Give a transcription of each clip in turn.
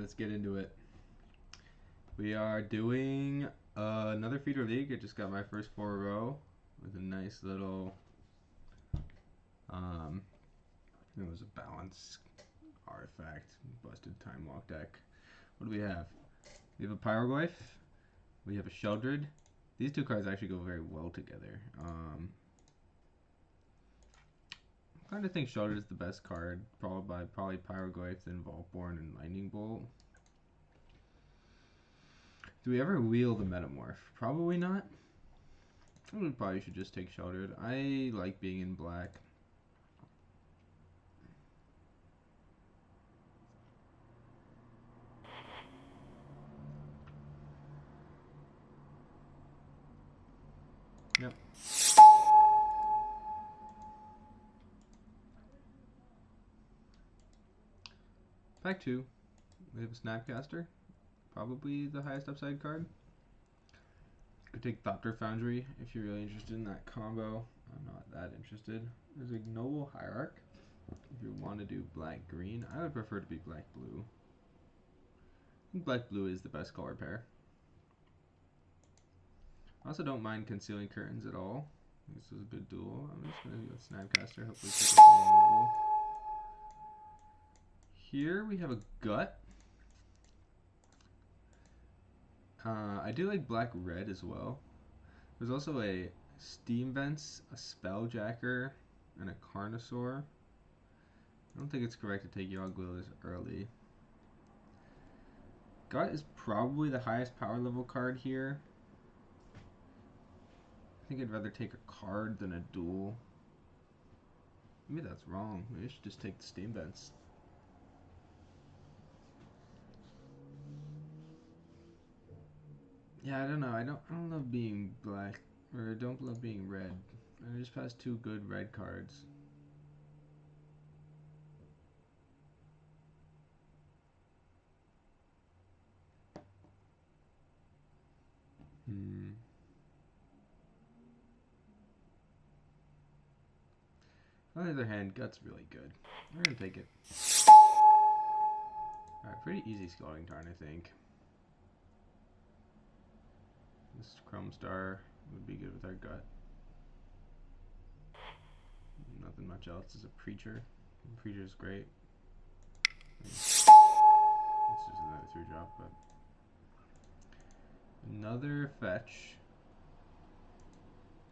let's get into it. We are doing another feeder league. I just got my first 4 row with a nice little, it was a balance artifact, busted time walk deck. What do we have? We have a Pyroglyph. We have a Sheldred. These two cards actually go very well together. I kind of think Sheldred is the best card, followed by probably Pyroglyph, then Vaultborn, and Lightning Bolt. Do we ever wheel the Metamorph? Probably not. We probably should just take Sheldred. I like being in black. Yep. Pack 2. We have a Snapcaster. Probably the highest upside card. Could take Thopter Foundry if you're really interested in that combo. I'm not that interested. There's a Noble Hierarch. If you want to do black-green, I would prefer to be black-blue. I think black-blue is the best color pair. I also don't mind Concealing Curtains at all. This is a good duel. I'm just going to go with Snapcaster, hopefully take a removal. Here we have a Gut. I do like black-red as well. There's also a Steam Vents, a Spelljacker, and a Carnosaur. I don't think it's correct to take Yogg-Will this early. Gut is probably the highest power level card here. I think I'd rather take a card than a duel. Maybe that's wrong. Maybe I should just take the Steam Vents. Yeah, I don't know. I don't love being black, or I don't love being red. I just passed 2 good red cards. On the other hand, Gut's really good. We're gonna take it. Alright, pretty easy Scalding Tarn, I think. This Chrome Star would be good with our Gut. Nothing much else. Is a Preacher. Preacher's great. It's just another 3-drop, but another fetch.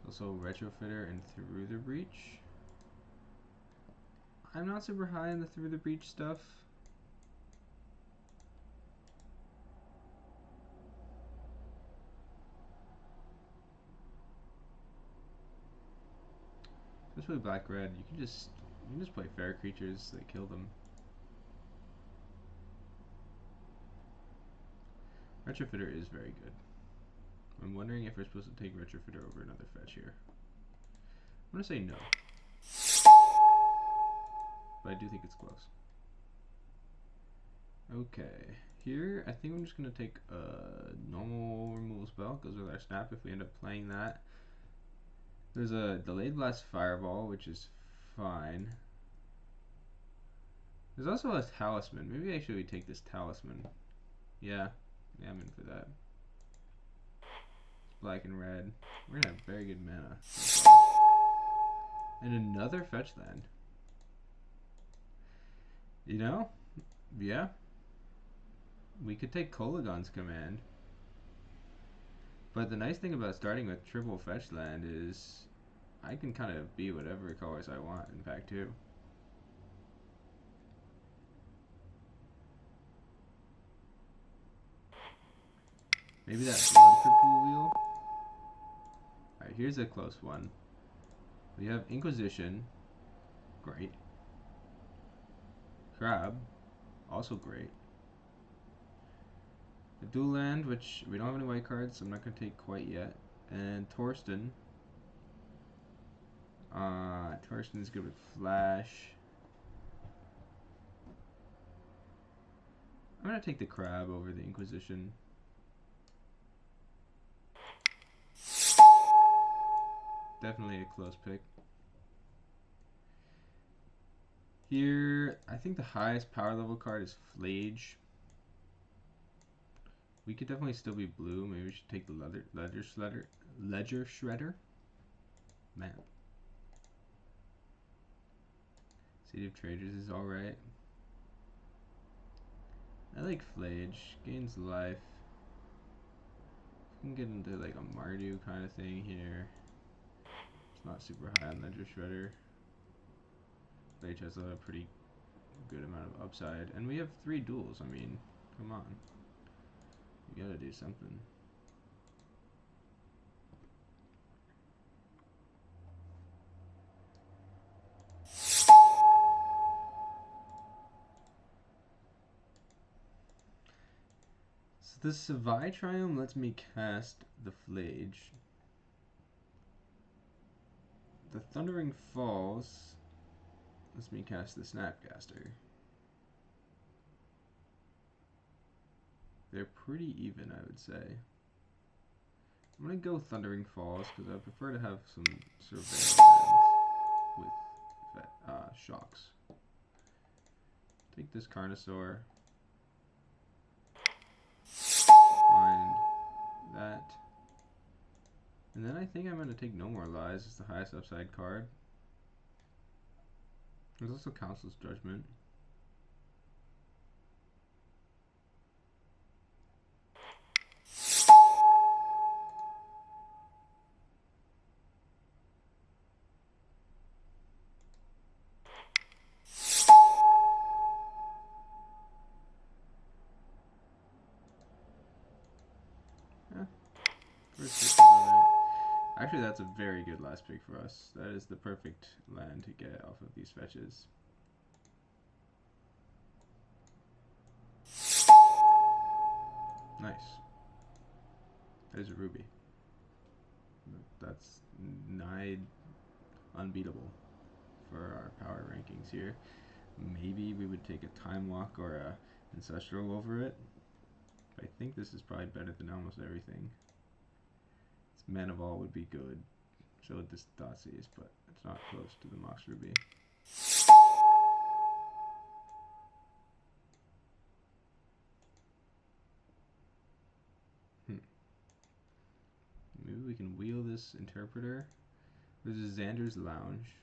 Also Retrofitter and Through the Breach. I'm not super high on the Through the Breach stuff. Especially black-red, you can just play fair creatures that kill them. Retrofitter is very good. I'm wondering if we're supposed to take Retrofitter over another fetch here. I'm gonna say no. But I do think it's close. Okay. Here, I think I'm just gonna take a normal removal spell. Goes with our snap if we end up playing that. There's a Delayed Blast Fireball, which is fine. There's also a Talisman. Maybe actually we take this Talisman. Yeah, I'm in for that. It's black and red. We're gonna have very good mana. And another fetch land. You know? Yeah. We could take Kolagon's Command. But the nice thing about starting with triple fetch land is I can kind of be whatever colors I want in pack 2. Maybe that Blood Cripple Wheel. Alright, here's a close one. We have Inquisition. Great. Crab. Also great. A dual land, which we don't have any white cards, so I'm not going to take quite yet. And Torsten. Torsten's good with Flash. I'm going to take the Crab over the Inquisition. Definitely a close pick. Here, I think the highest power level card is Flage. We could definitely still be blue. Maybe we should take the ledger shredder. Man. City of Traders is alright. I like Flage. Gains life. We can get into like a Mardu kind of thing here. It's not super high on Ledger Shredder. Flage has a pretty good amount of upside. And we have 3 duels. I mean, come on. You gotta do something. So this Savai Triumph lets me cast the Flage. The Thundering Falls lets me cast the Snapcaster. They're pretty even, I would say. I'm gonna go Thundering Falls because I prefer to have some surveillance with shocks. Take this Carnosaur. Find that. And then I think I'm gonna take No More Lies as the highest upside card. There's also Council's Judgment. First pick is alright. Actually, that's a very good last pick for us. That is the perfect land to get off of these fetches. Nice. There's a ruby. That's nigh unbeatable for our power rankings here. Maybe we would take a Time Walk or a Ancestral over it. But I think this is probably better than almost everything. Man of All would be good. So would this Thoughtseize, but it's not close to the Mox Ruby. Maybe we can wheel this Interpreter. There's a Xander's Lounge.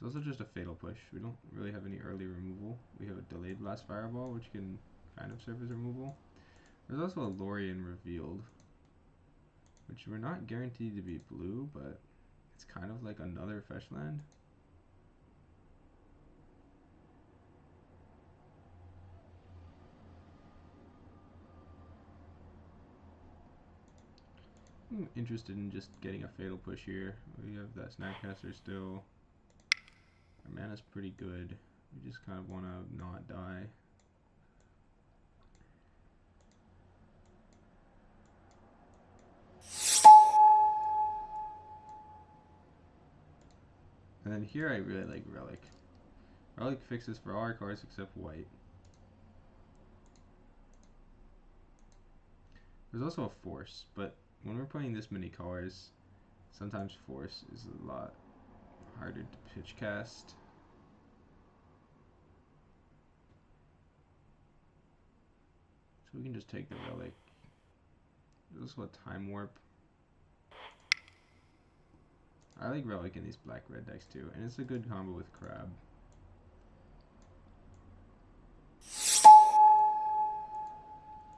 There's also just a Fatal Push. We don't really have any early removal. We have a Delayed Blast Fireball, which can kind of serve as removal. There's also a Lorien Revealed, which we're not guaranteed to be blue, but it's kind of like another fetch land. I'm interested in just getting a Fatal Push here. We have that Snapcaster still. Our mana's pretty good. We just kind of want to not die. And then here I really like Relic. Relic fixes for all our cards except white. There's also a Force, but when we're playing this many colors, sometimes Force is a lot harder to pitch cast. So we can just take the Relic. There's also a Time Warp. I like Relic in these black-red decks too, and it's a good combo with Crab.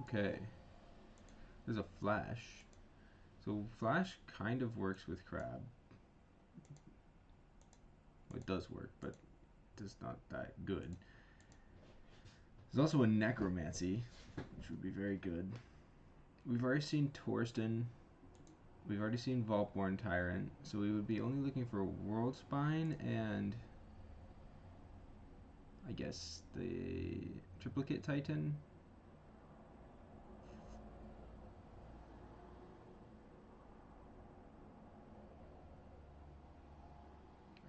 Okay. There's a Flash. So Flash kind of works with Crab. Well, it does work, but it's not that good. There's also a Necromancy, which would be very good. We've already seen Torsten. We've already seen Vaultborn Tyrant, so we would be only looking for World Spine and I guess the Triplicate Titan.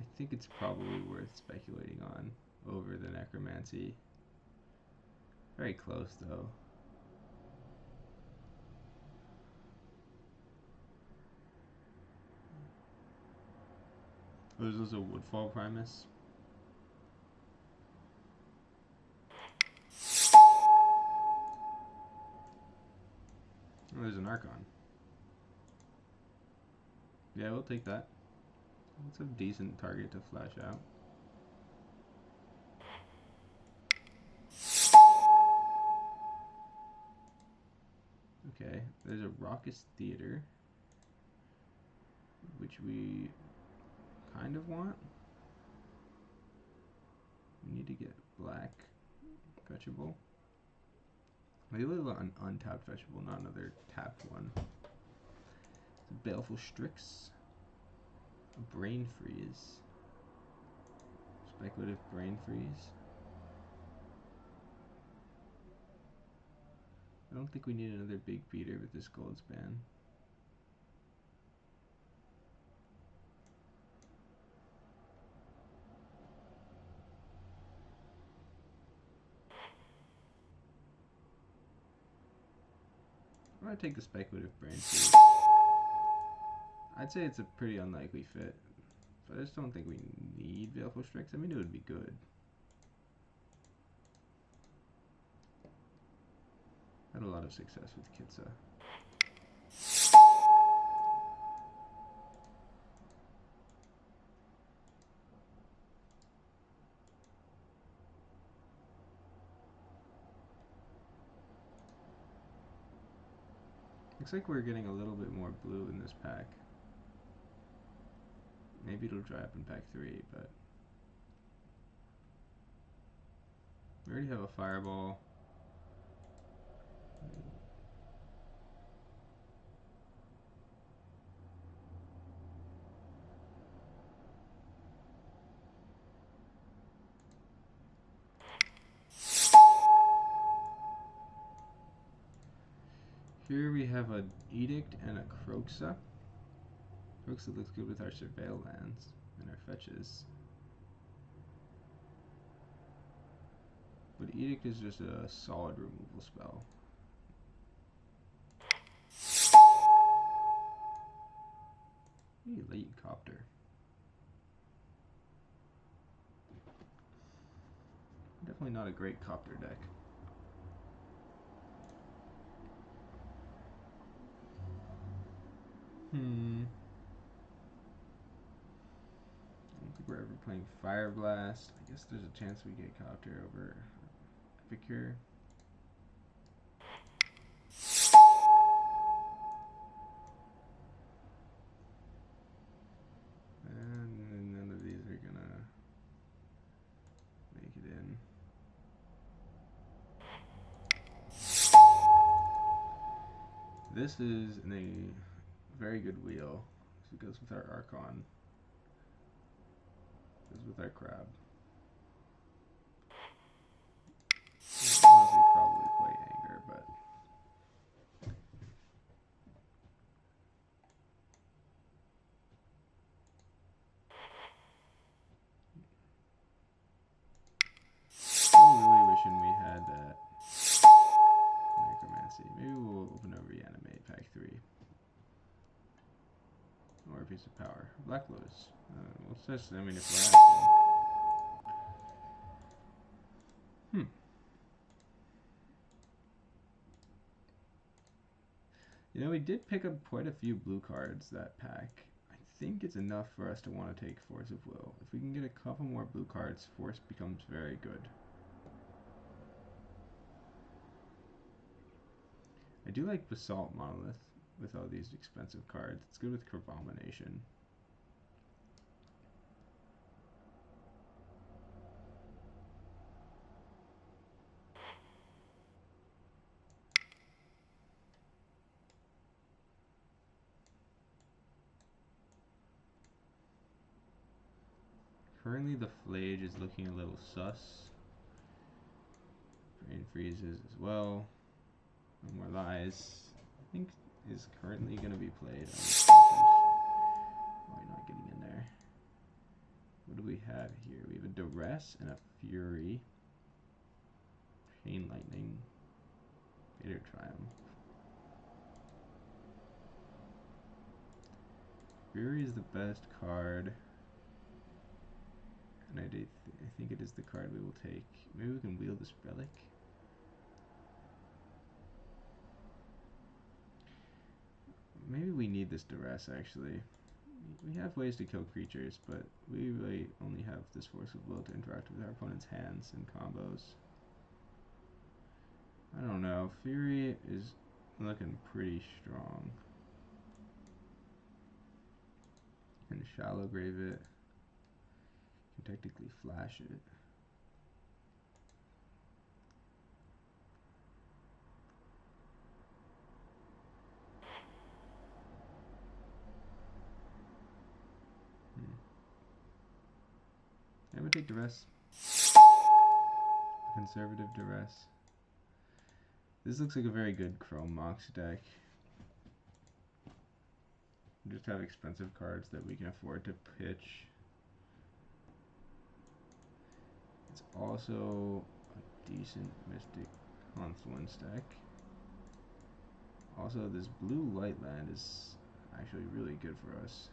I think it's probably worth speculating on over the Necromancy. Very close though. There's also Woodfall Primus. there's an Archon. Yeah, we'll take that. It's a decent target to flash out. Okay, there's a Raucous Theater, which we kind of want. We need to get black fetchable. We really want an untapped fetchable, not another tapped one. It's a Baleful Strix, a Brain Freeze, Speculative Brain Freeze. I don't think we need another big beater with this gold span. I'm gonna take the Speculative Brain Freeze. I'd say it's a pretty unlikely fit, but I just don't think we need Baleful Strix. I mean, it would be good. Had a lot of success with Kitsa. Looks like we're getting a little bit more blue in this pack. Maybe it'll dry up in pack 3, but we already have a Fireball. Here we have an Edict and a Kroxa. Kroxa looks good with our Surveil lands and our fetches. But Edict is just a solid removal spell. Late Copter. Definitely not a great Copter deck. I don't think we're ever playing Fire Blast. I guess there's a chance we get Copter over Epicure. And none of these are gonna make it in. This is a very good wheel. So it goes with our Archon. Goes with our Crab. We'll honestly probably play Anger, but still really wishing we had that Necromancy. Maybe we'll open a Reanimate pack 3. Or a piece of power. Black Lotus. Well, it's just, I mean, if we're asking. You know, we did pick up quite a few blue cards that pack. I think it's enough for us to want to take Force of Will. If we can get a couple more blue cards, Force becomes very good. I do like Basalt Monolith with all these expensive cards. It's good with Corvomination. Currently the Flage is looking a little sus. Brain Freezes as well. No More Lies, I think, is currently going to be played. Why not getting in there? What do we have here? We have a Duress and a Fury. Chain Lightning. Fader Triumph. Fury is the best card. And I think it is the card we will take. Maybe we can wield this Relic. maybe we need this duress actually. We have ways to kill creatures, but we really only have this force of will to interact with our opponent's hands and combos. I don't know. Fury is looking pretty strong. Can shallow grave it. Can technically flash it. I'm gonna take duress. Conservative duress. This looks like a very good Chrome Mox deck. We just have expensive cards that we can afford to pitch. It's also a decent Mystic Confluence deck. Also, this blue white land is actually really good for us.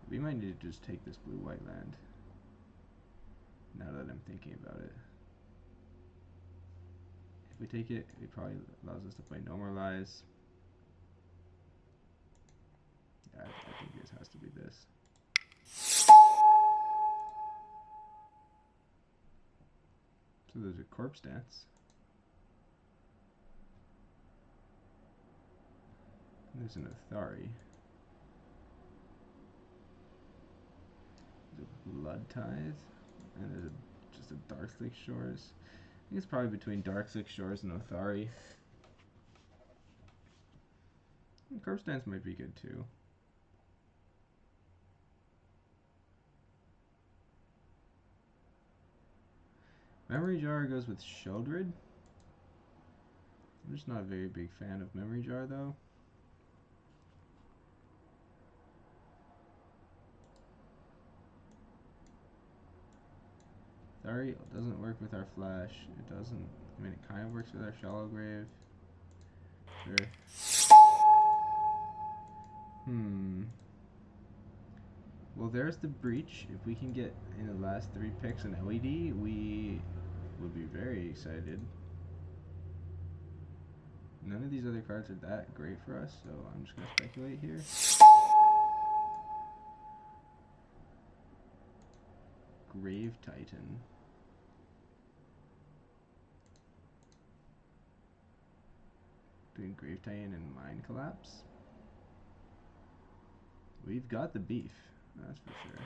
We might need to just take this blue white land, now that I'm thinking about it. If we take it, it probably allows us to play Normalize. Yeah, I think this has to be this. So there's a Corpse Dance. And there's an Athari. There's a Blood Tithe. And there's just a Darkslick Shores. I think it's probably between Darkslick Shores and Athari. And Corpse Dance might be good too. Memory Jar goes with Sheldred. I'm just not a very big fan of Memory Jar though. Sorry, it doesn't work with our Flash. It doesn't. I mean, it kind of works with our Shallow Grave. Sure. Well, there's the Breach. If we can get in the last 3 picks an LED, we would be very excited. None of these other cards are that great for us, so I'm just going to speculate here. Grave Titan. Doing Grave Titan and Mind Collapse. We've got the beef, that's for sure.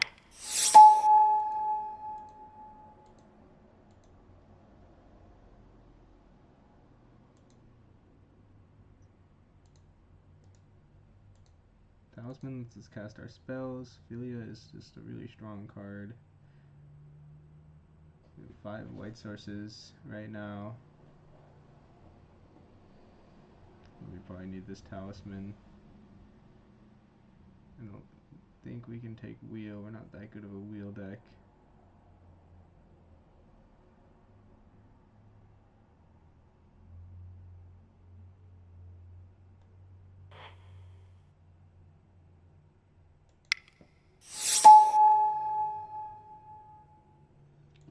Talisman lets us cast our spells. Philia is just a really strong card. We have 5 white sources right now. We probably need this Talisman. I don't think we can take Wheel. We're not that good of a Wheel deck.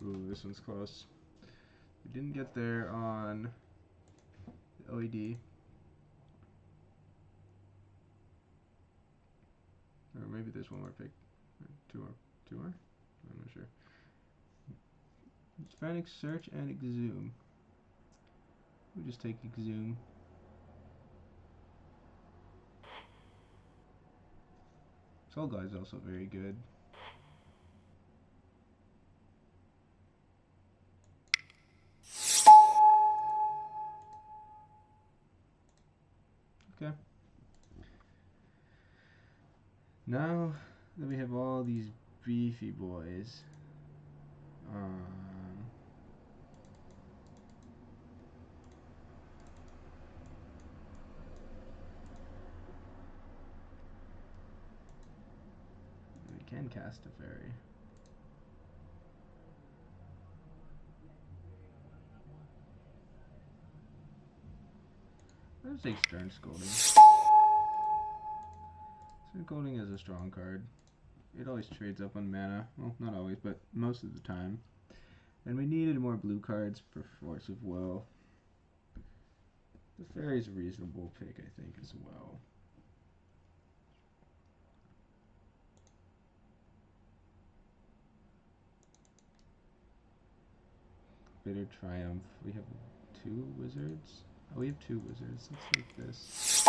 Ooh, this one's close. We didn't get there on the LED. Or maybe there's one more pick. 2 more. 2 more? I'm not sure. Hispanic Search and Exhume. We just take Exhume. Soul Guy is also very good. Okay. Now that we have all these beefy boys, we can cast a fairy. Let's take Stern Scolding. Stern Scolding is a strong card. It always trades up on mana. Well, not always, but most of the time. And we needed more blue cards for Force of Will. The fairy's a reasonable pick, I think, as well. Bitter Triumph. We have 2 wizards. Oh, we have 2 wizards. Let's take this.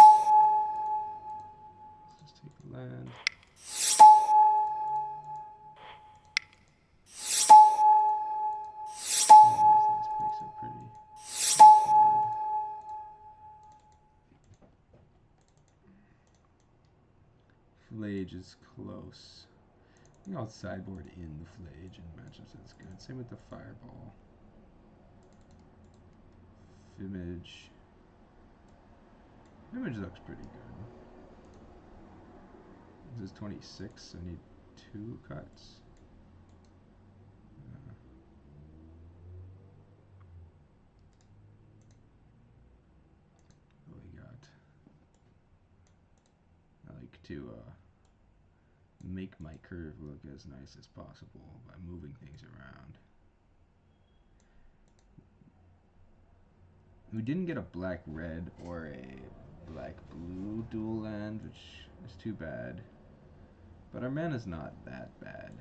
Let's just take a land. These last picks are pretty straightforward. Flage is close. I think I'll sideboard in the Flage in matchups that's good. Same with the Fireball. Image. Image looks pretty good. This is 26. I need 2 cuts. What we got? I like to make my curve look as nice as possible by moving things around. We didn't get a black-red or a black-blue dual land, which is too bad. But our mana's not that bad.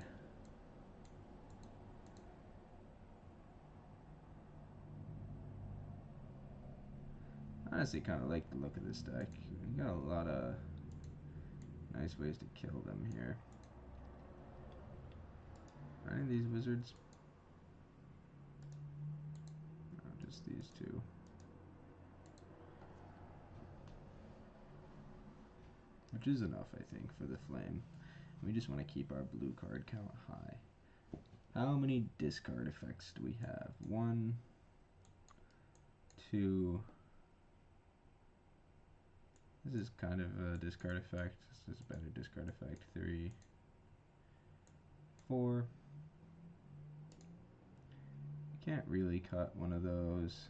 I honestly kind of like the look of this deck. We got a lot of nice ways to kill them here. Are any of these wizards? No, just these 2. Which is enough, I think, for the flame. We just want to keep our blue card count high. How many discard effects do we have? 1, 2. This is kind of a discard effect. This is a better discard effect. 3, 4. Can't really cut one of those.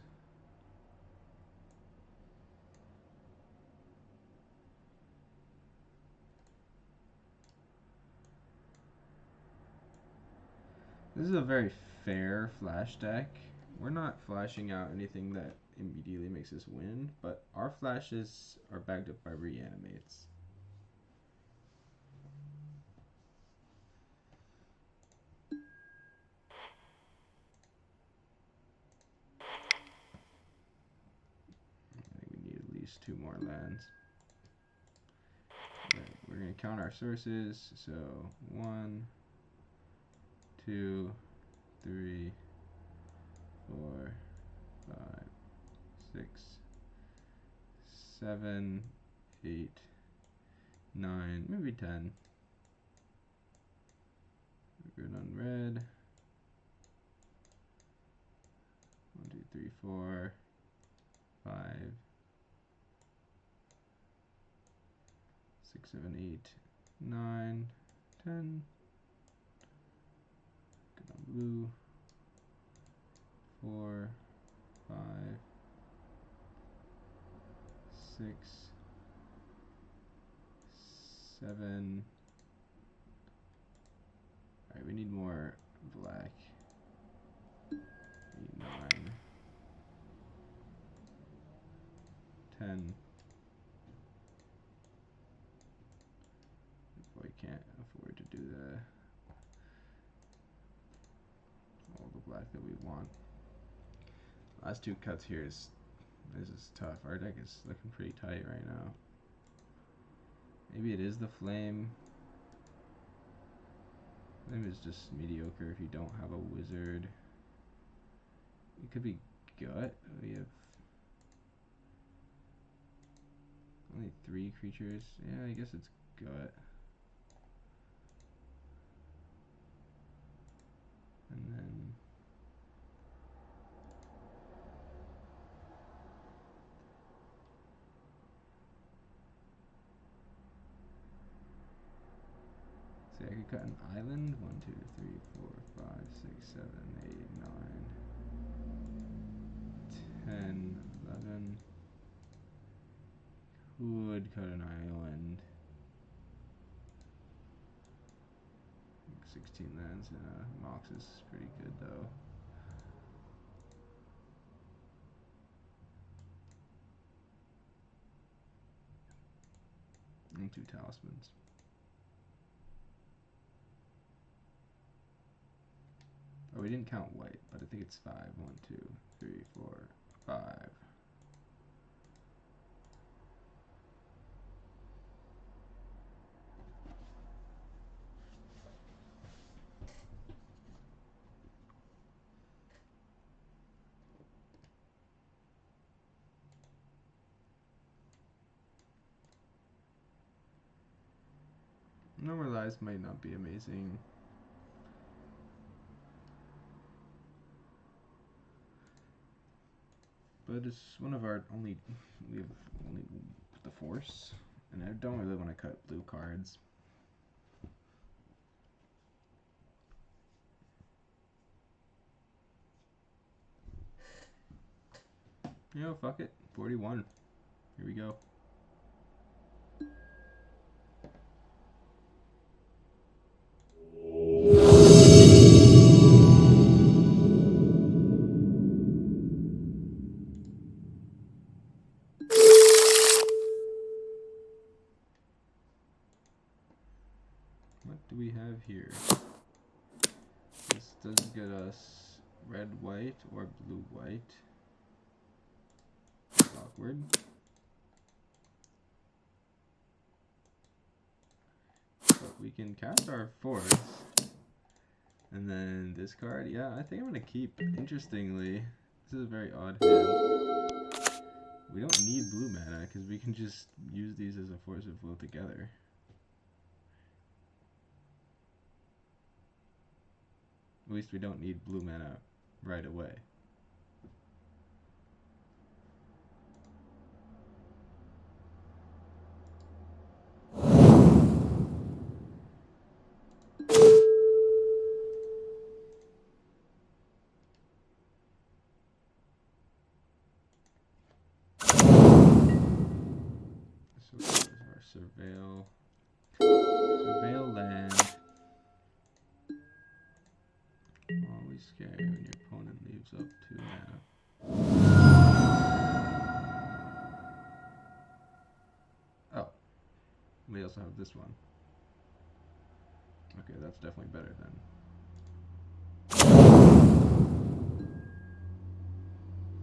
This is a very fair flash deck. We're not flashing out anything that immediately makes us win, but our flashes are backed up by reanimates. I think we need at least 2 more lands. Right, we're going to count our sources. So 1, 2, 3, 4, 5, 6, 7, 8, 9, maybe 10. We're good on red. 1, 2, 3, 4, 5, 6, 7, 8, 9, 10. Good on blue. 4, 5, 6, 7. Alright, we need more black. 8, 9, 10. We can't afford to do all the black that we want. Last 2 cuts here is tough. Our deck is looking pretty tight right now. Maybe it is the flame. Flame is just mediocre if you don't have a wizard. It could be gut. We have only 3 creatures. Yeah, I guess it's gut. And then see, I could cut an island. 1, 2, 3, 4, 5, 6, 7, 8, 9, 10, 11. Could cut an island. 16 lands and Mox is pretty good though. And 2 talismans. Oh, we didn't count white, but I think it's 5. 1, 2, 3, 4, 5. Normalize might not be amazing. But it's one of our only, we have only the force, and I don't really want to cut blue cards. You know, fuck it, 41. Here we go. What do we have here? This does get us red, white, or blue, white. Awkward. But we can cast our force. And then this card, yeah, I think I'm going to keep. Interestingly, this is a very odd hand. We don't need blue mana because we can just use these as a force of will together. At least we don't need blue mana right away. So this is our surveil. Surveil land. Always scary when your opponent leaves up 2 mana. Oh. We also have this one. Okay, that's definitely better then.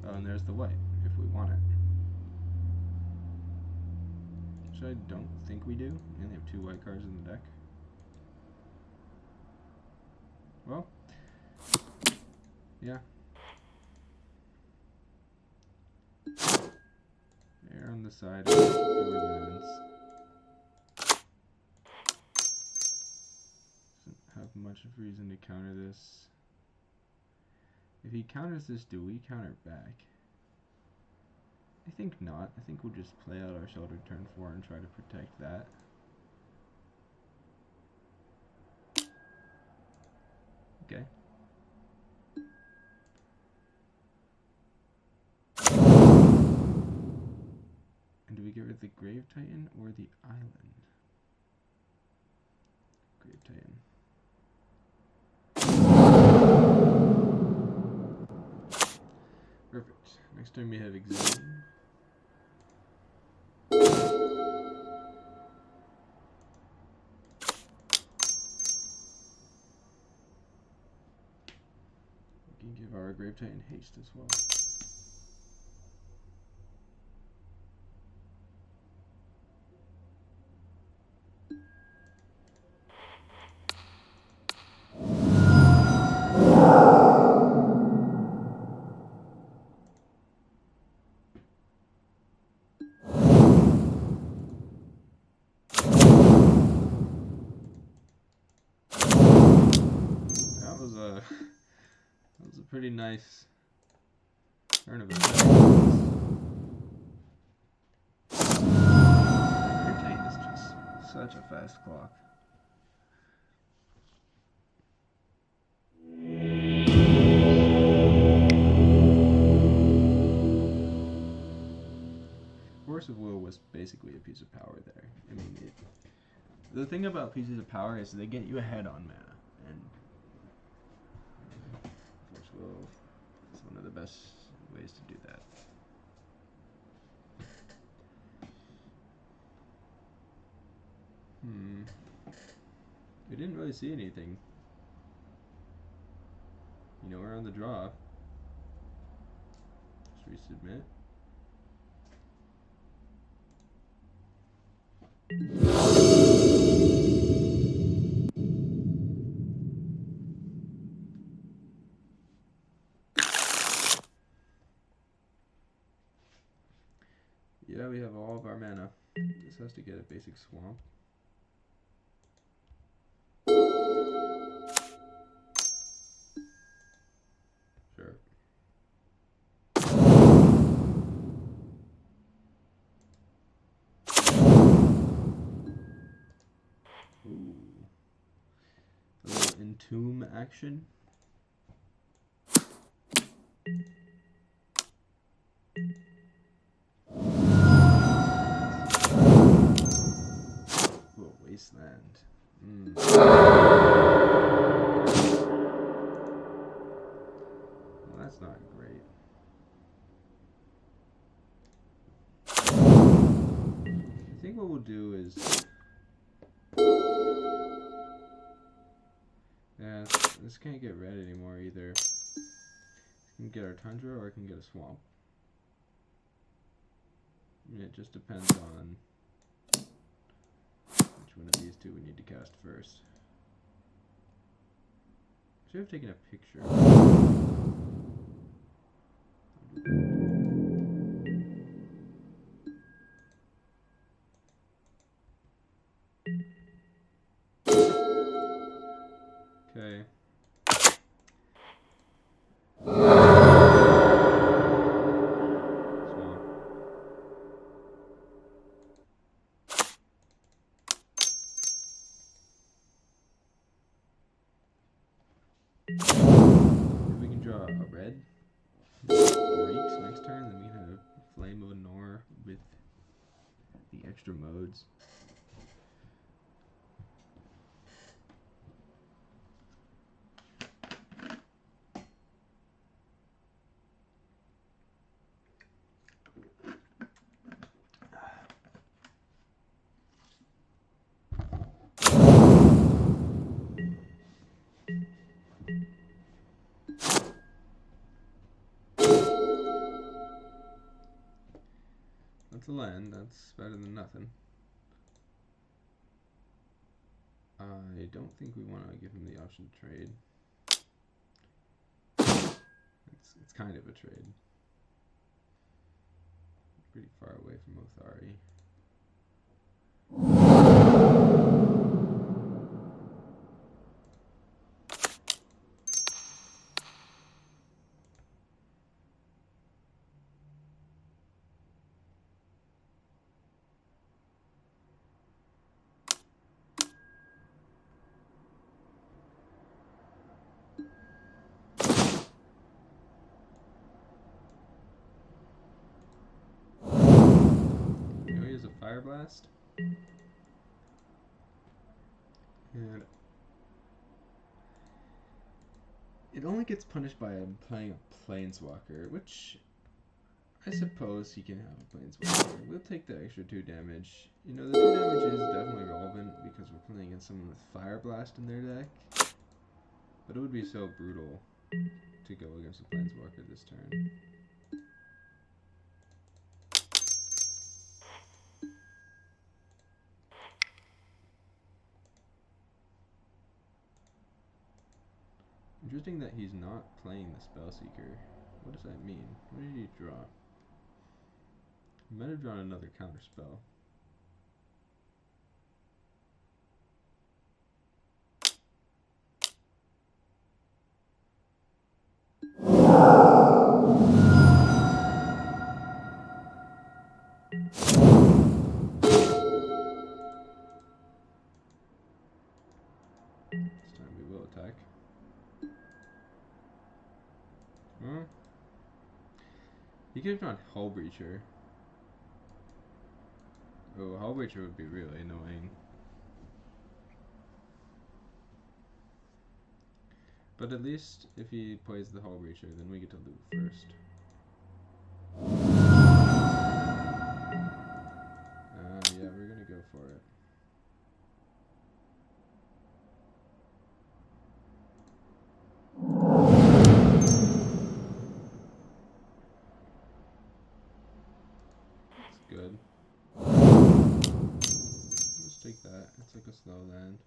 Oh, and there's the white, if we want it. Which I don't think we do. We only have 2 white cards in the deck. Well, yeah. They're on the side of fewer lands. Doesn't have much of a reason to counter this. If he counters this, do we counter back? I think not. I think we'll just play out our Shelter turn 4 and try to protect that. Okay. And do we get rid of the Grave Titan or the Island? Grave Titan. Perfect. Next turn we have Examine. We can give our Grave Titan haste as well. That was a pretty nice turn of events. Grave Titan is just such a fast clock. Force of Will was basically a piece of power there. I mean, the thing about pieces of power is they get you ahead on mana, and Force of Will is one of the best ways to do that. We didn't really see anything. You know, we're on the draw. Just resubmit. Yeah, we have all of our mana. This has to get a basic swamp. Sure. Ooh. A little entomb action. Ooh, wasteland. Well, that's not great. I think what we'll do is... Yeah, this can't get red anymore either. This can get our tundra or it can get a swamp. I mean, it just depends on which one of these two we need to cast first. Should have taken a picture. Okay. Swamp. If we can draw a red, great, next turn, then we can have a Flame of Nor with the extra modes. That's a land, that's better than nothing. I don't think we want to give him the option to trade. It's kind of a trade. Pretty far away from Othari. Fire Blast. And it only gets punished by playing a Planeswalker, which I suppose he can have a Planeswalker. We'll take the extra 2 damage. You know, the 2 damage is definitely relevant because we're playing against someone with Fire Blast in their deck. But it would be so brutal to go against a Planeswalker this turn. Interesting that he's not playing the Spellseeker. What does that mean? What did he draw? He might have drawn another counter spell. This time we will attack. Huh? He could have drawn Hull Breacher. Oh, Hull Breacher would be really annoying. But at least if he plays the Hull Breacher, then we get to loot first. Yeah, we're gonna go for it. land.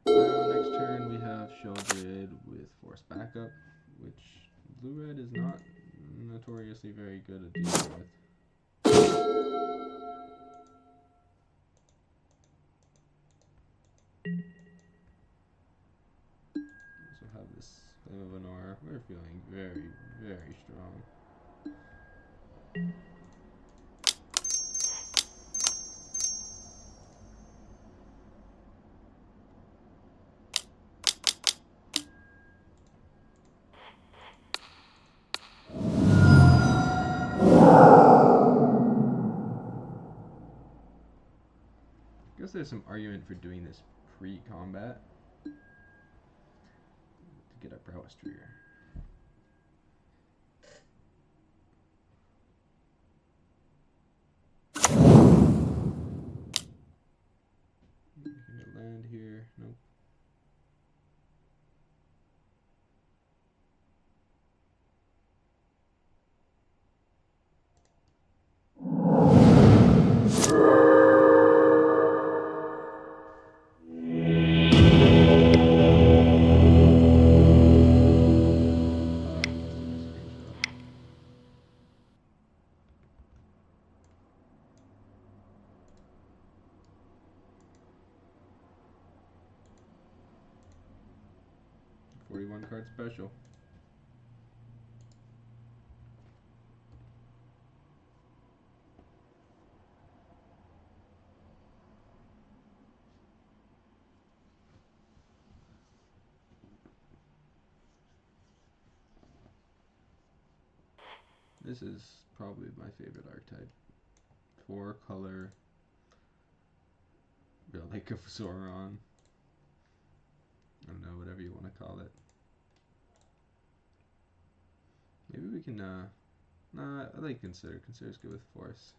Next turn we have Sheldred with Force Backup, which blue-red is not notoriously very good at dealing with. Also have this Flame of Honor. We're feeling very, very strong. I guess there's some argument for doing this pre-combat to get our prowess trigger. Can I land here? Nope. Card special. This is probably my favorite archetype. 4-color Relic of Sauron. I don't know, whatever you want to call it. Maybe we can, nah, I like Consider. Consider's good with Force.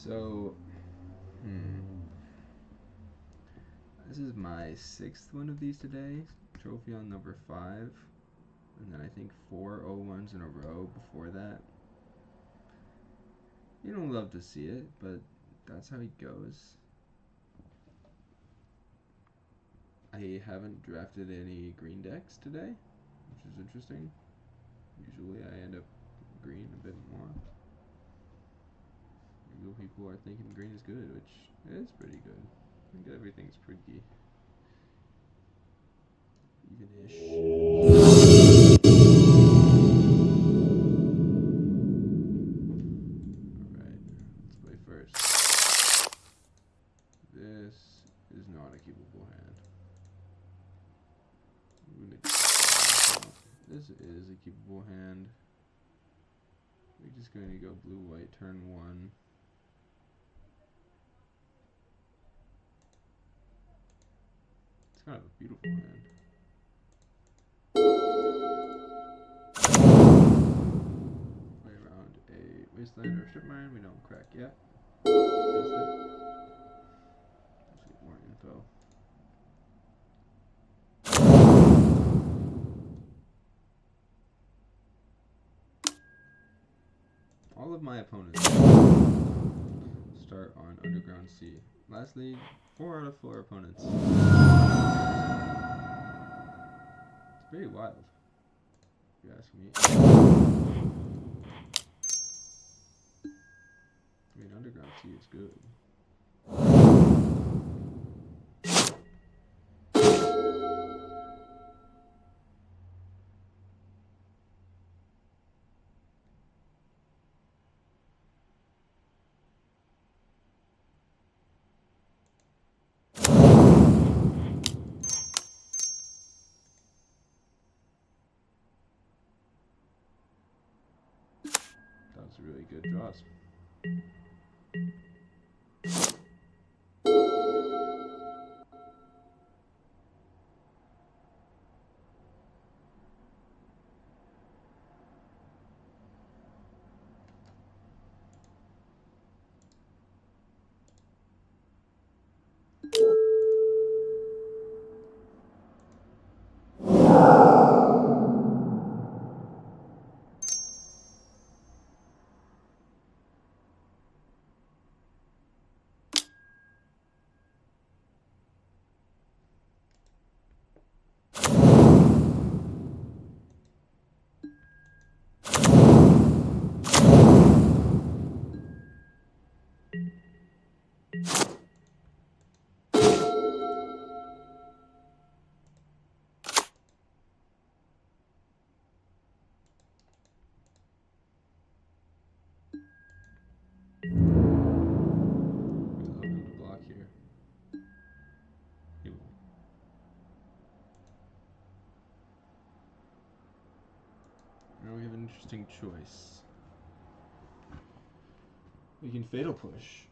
So, this is my 6th one of these today. Trophy on number 5. And then I think 4 0-1s in a row before that. You don't love to see it, but that's how it goes. I haven't drafted any green decks today, which is interesting. Usually I end up green a bit more. Maybe people are thinking green is good, which is pretty good. I think everything's pretty even-ish. Alright, let's play first. This is not a keepable hand. This is a keepable hand. We're just going to go blue-white turn 1. It's kind of a beautiful hand. Play around a wasteland or a strip mine. We don't crack yet. Let's get more info. All of my opponents start on Underground Sea. Lastly, 4 out of 4 opponents. It's very wild, if you ask me. I mean, Underground Sea is good. That was really good draws. Here. He will. Now we have an interesting choice. We can Fatal Push,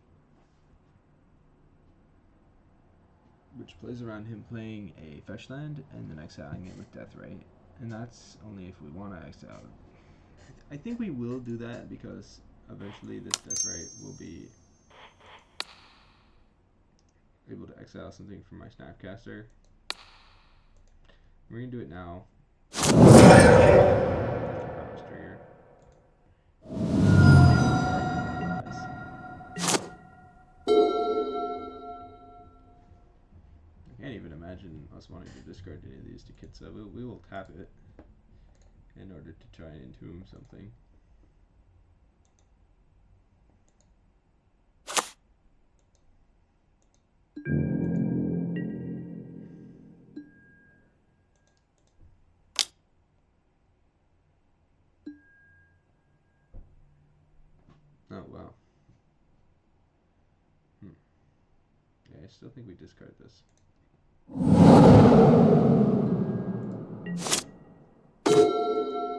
which plays around him playing a fetch land and then exiling it with Deathrite. And that's only if we want to exile it. I think we will do that because eventually this Deathrite will be able to exile something from my Snapcaster. We're going to do it now. Trigger. I can't even imagine us wanting to discard any of these to Kitsa. We will tap it in order to try and entomb something. Oh, wow. Yeah, I still think we discard this.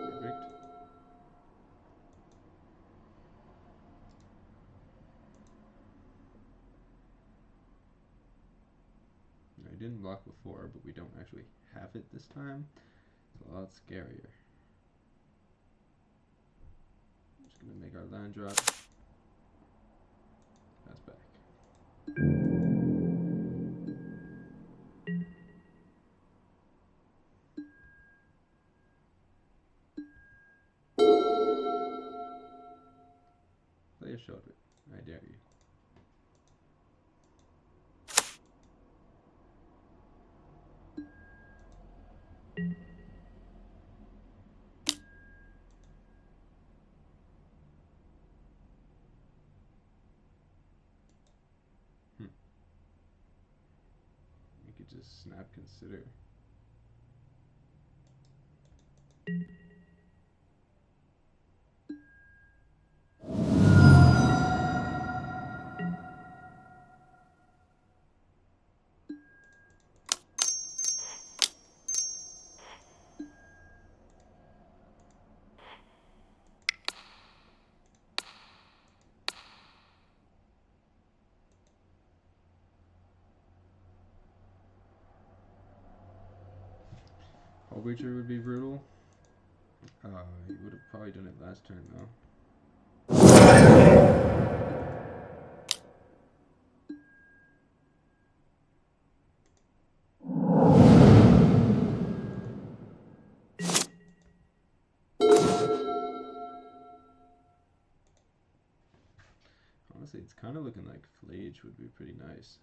Perfect. I didn't block before, but we don't actually have it this time. It's a lot scarier. I'm just gonna make our land drop. That's back. Play a short bit. I dare you. You could just snap consider. Hull Breacher would be brutal. You would have probably done it last turn though. Honestly, it's kind of looking like Flage would be pretty nice.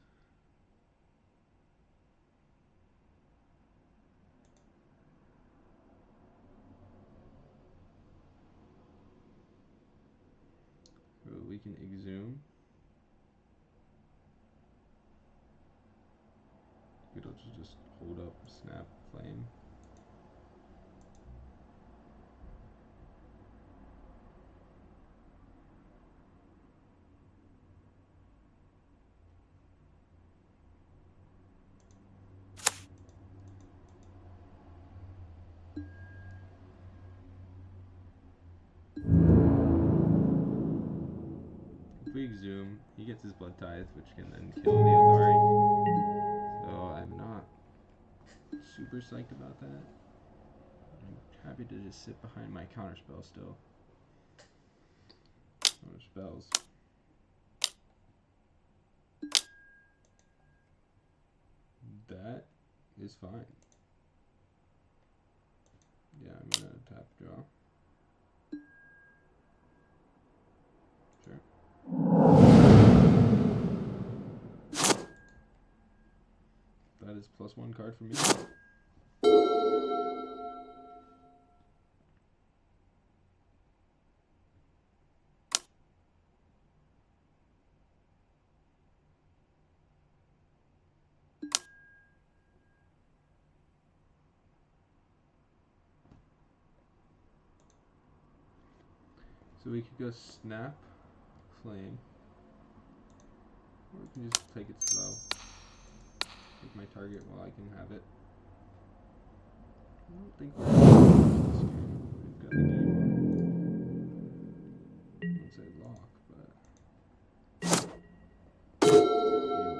We can exhume. It'll just hold up, snap, flame. If we exhume, Zoom. He gets his Blood Tithe, which can then kill the Othari. So I'm not super psyched about that. I'm happy to just sit behind my counterspell still. Counter spells. That is fine. Yeah, I'm gonna tap draw. Sure. That is +1 card for me. So we could go Snap, Flame, or we can just take it slow. Take my target while I can have it. I don't think we're going to lose this game. We've got the game. I won't say lock, but we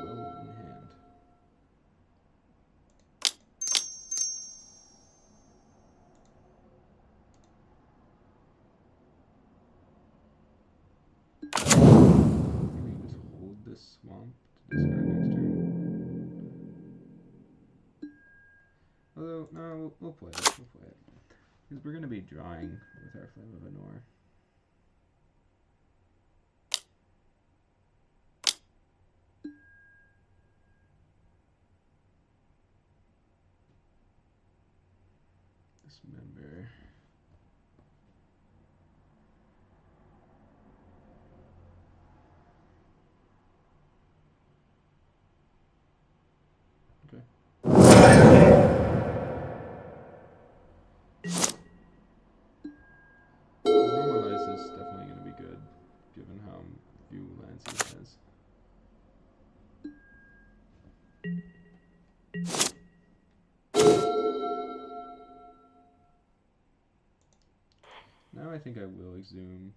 will in hand. Maybe we can just hold this swamp to discard next turn. Although, no, we'll play it. We'll play it. Because we're going to be drawing with our Flame of Anor. Dismember. Okay. Normalize is definitely going to be good, given how few lands he has. Now I think I will exhume.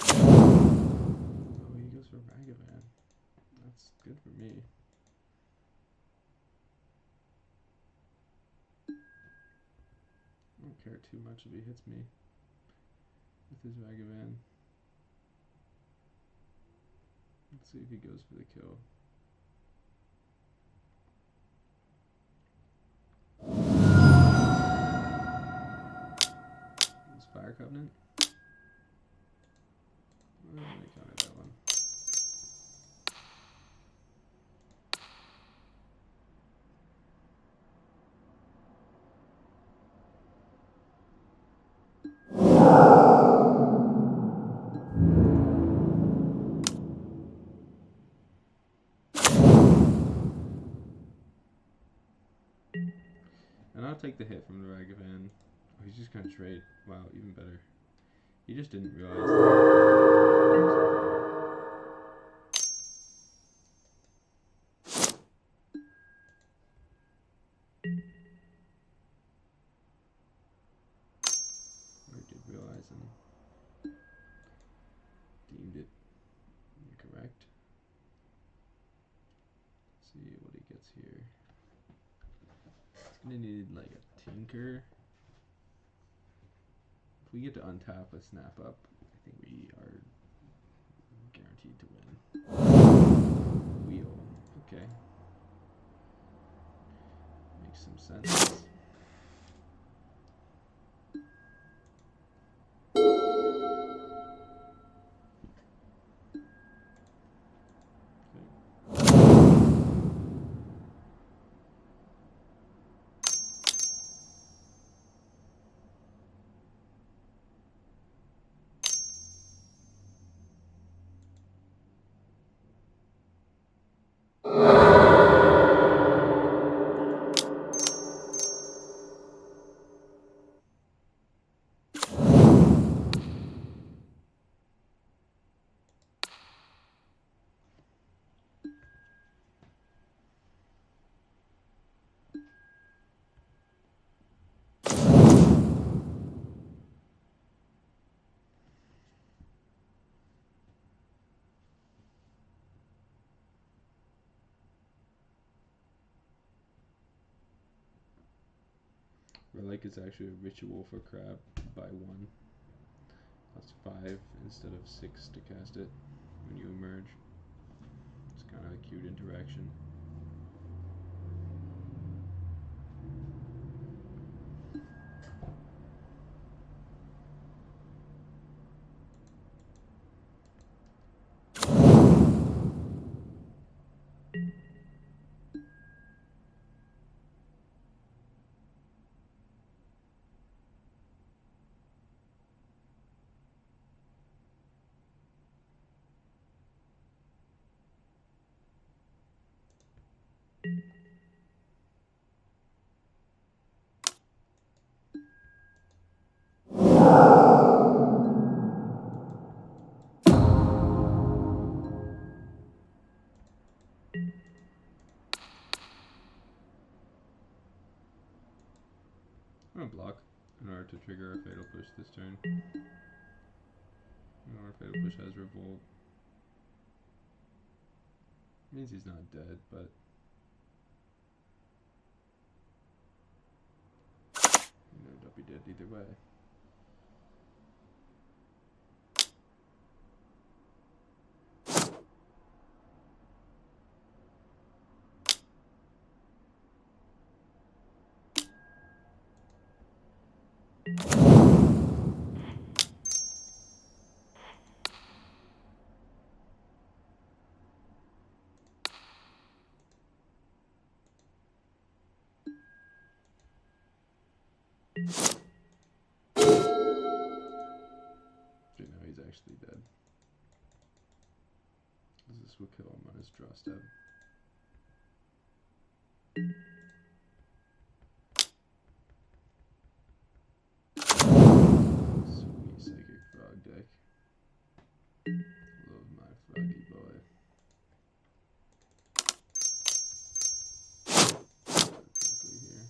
Oh, he goes for Ragavan. That's good for me. I don't care too much if he hits me with his Ragavan. Let's see if he goes for the kill. This Fire Covenant. I counted that one. And I'll take the hit from the Ragavan. Oh, he's just gonna trade. Wow, even better. He just didn't realize that. Or did realize and deemed it incorrect. Let's see what he gets here. He's gonna need like a Tinker. If we get to untap a Snap Up, I think we are guaranteed to win. Wheel. Okay. Makes some sense. Godlike is actually a ritual for crab. Buy 1. Costs 5 instead of 6 to cast it when you emerge. It's kind of a cute interaction. I'm gonna block in order to trigger a Fatal Push this turn. Our Fatal Push has Revolt. Means he's not dead, but you know, don't be dead either way. Okay, now he's actually dead. This will kill him on his draw step. Sweet Psychic Frog deck. Love my froggy boy. Quickly here.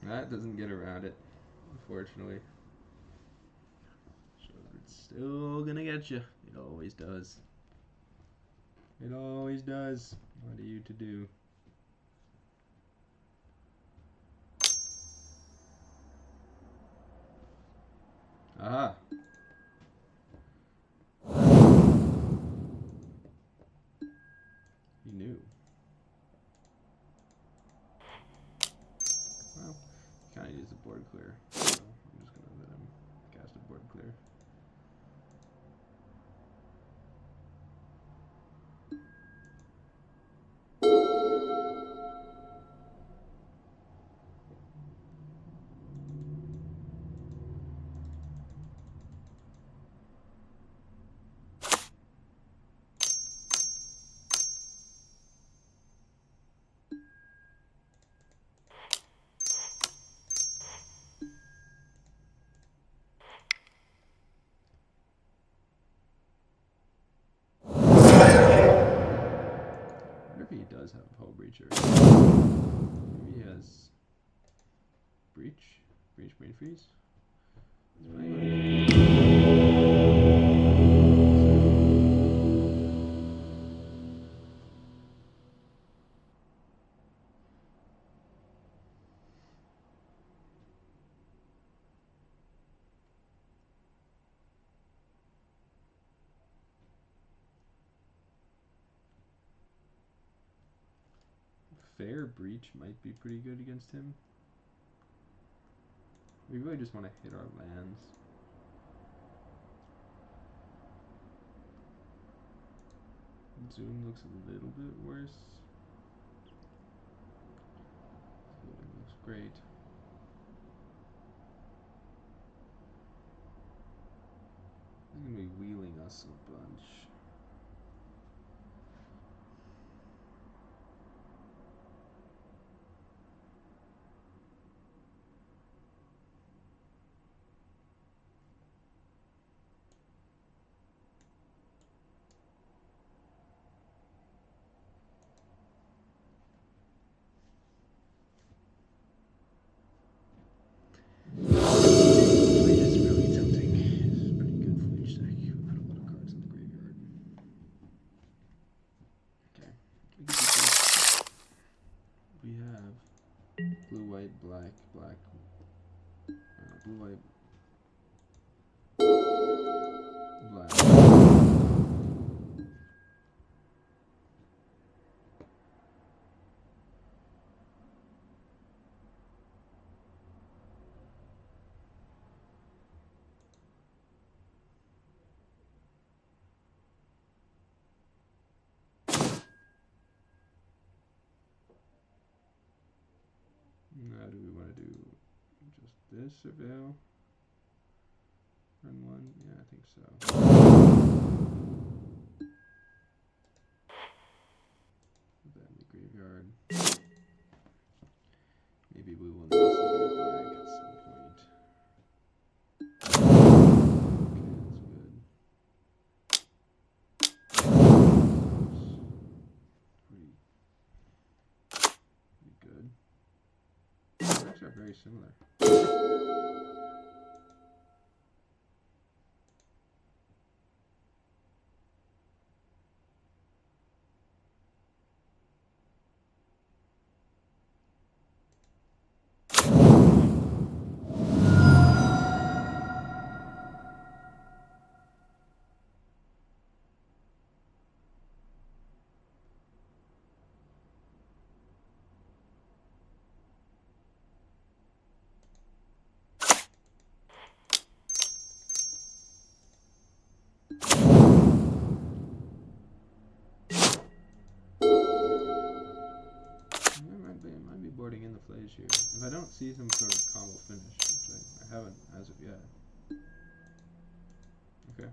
That doesn't get around it, unfortunately. So it's still gonna get you. It always does. It always does. What are you to do? Aha! He knew. Well, kind of used a board clear, so I'm just gonna let him cast a board clear. Maybe he does have a Hull Breacher. Maybe he has Breach? Brain Freeze? Fair Breach might be pretty good against him. We really just want to hit our lands. Zoom looks a little bit worse. Floating looks great. gonna be wheeling us a bunch. Blue, white, black, black, blue, white, black. Now do we want to do just this surveil? Run one? Yeah, I think so. Put that in the graveyard. Maybe we will need something black at some point. Okay, that's good. Pretty good. Are very similar. Boarding in the plays here. If I don't see some sort of combo finish, which I haven't as of yet. Okay.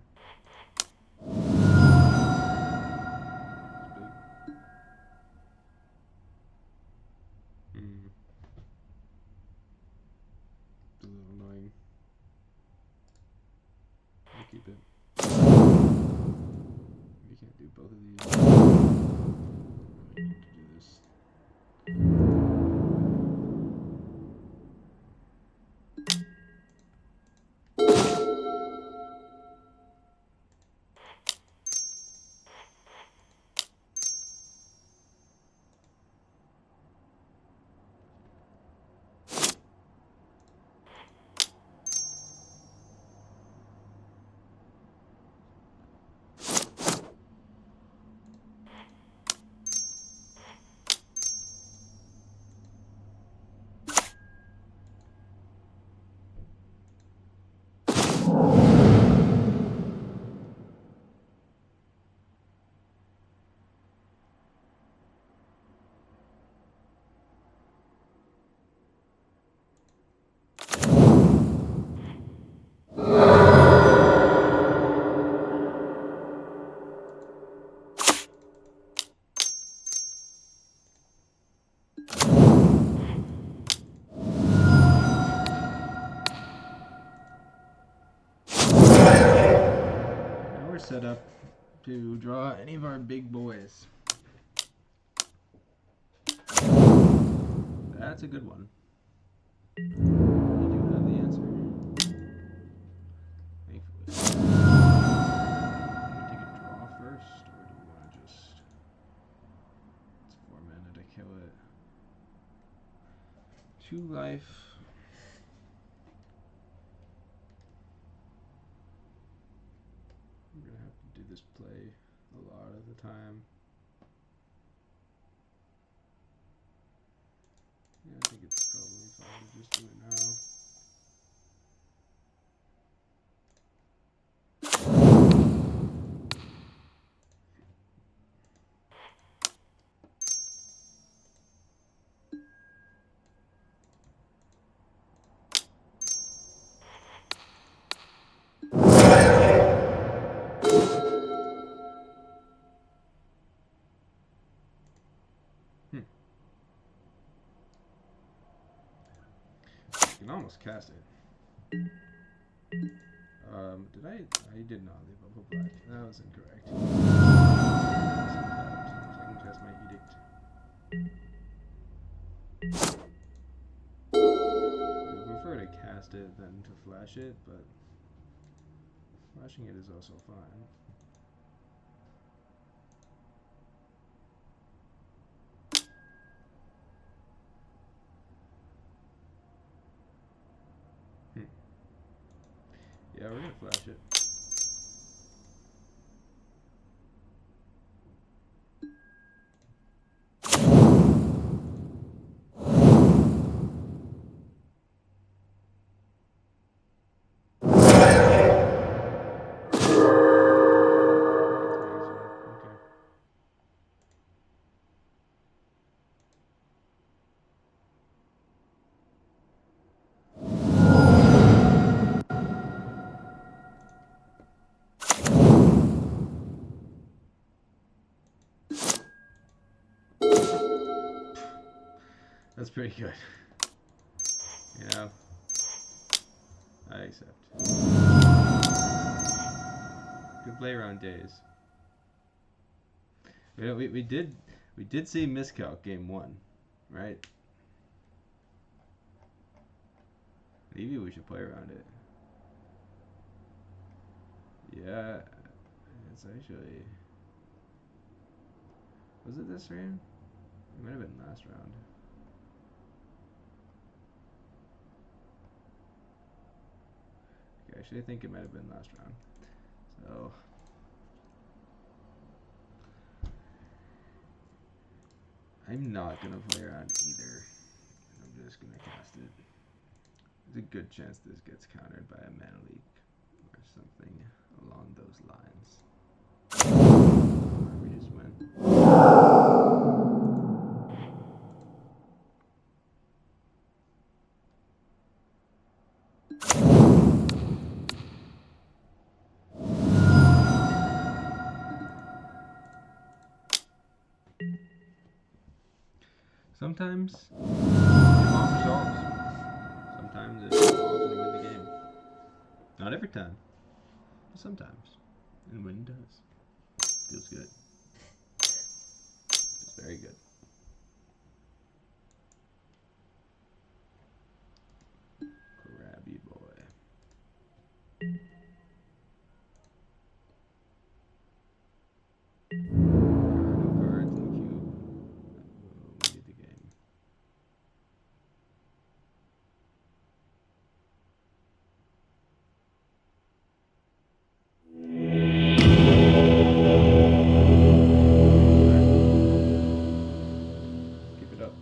That's big. It's a little annoying. I'll keep it. We can't do both of these. I need to do this. Set up to draw any of our big boys. That's a good one. You do have the answer. Thankfully. Do we take a draw first, or do we want to just... It's 4 mana to kill it. 2 life. We're going to have to do this play a lot of the time. Yeah, I think it's probably fine to just do it now. almost cast it. Did I? I did not leave up a black. That was incorrect. Second cast my edict. I would prefer to cast it than to flash it, but flashing it is also fine. Yeah, we're gonna flash it. That's pretty good. You know, I accept. Good play around days. You know, we did see miscalc game 1, right? Maybe we should play around it. Yeah, it's actually. Was it this round? It might have been last round. Okay, actually, I think it might have been last round. So. I'm not gonna play around either. I'm just gonna cast it. There's a good chance this gets countered by a mana leak or something along those lines. Or we just win. Sometimes it resolves. Sometimes it resolves and you win the game. Not every time, but sometimes. And when it does, feels good. It's very good. Crabby boy. There are no cards in the cube. We need the game. Keep it up.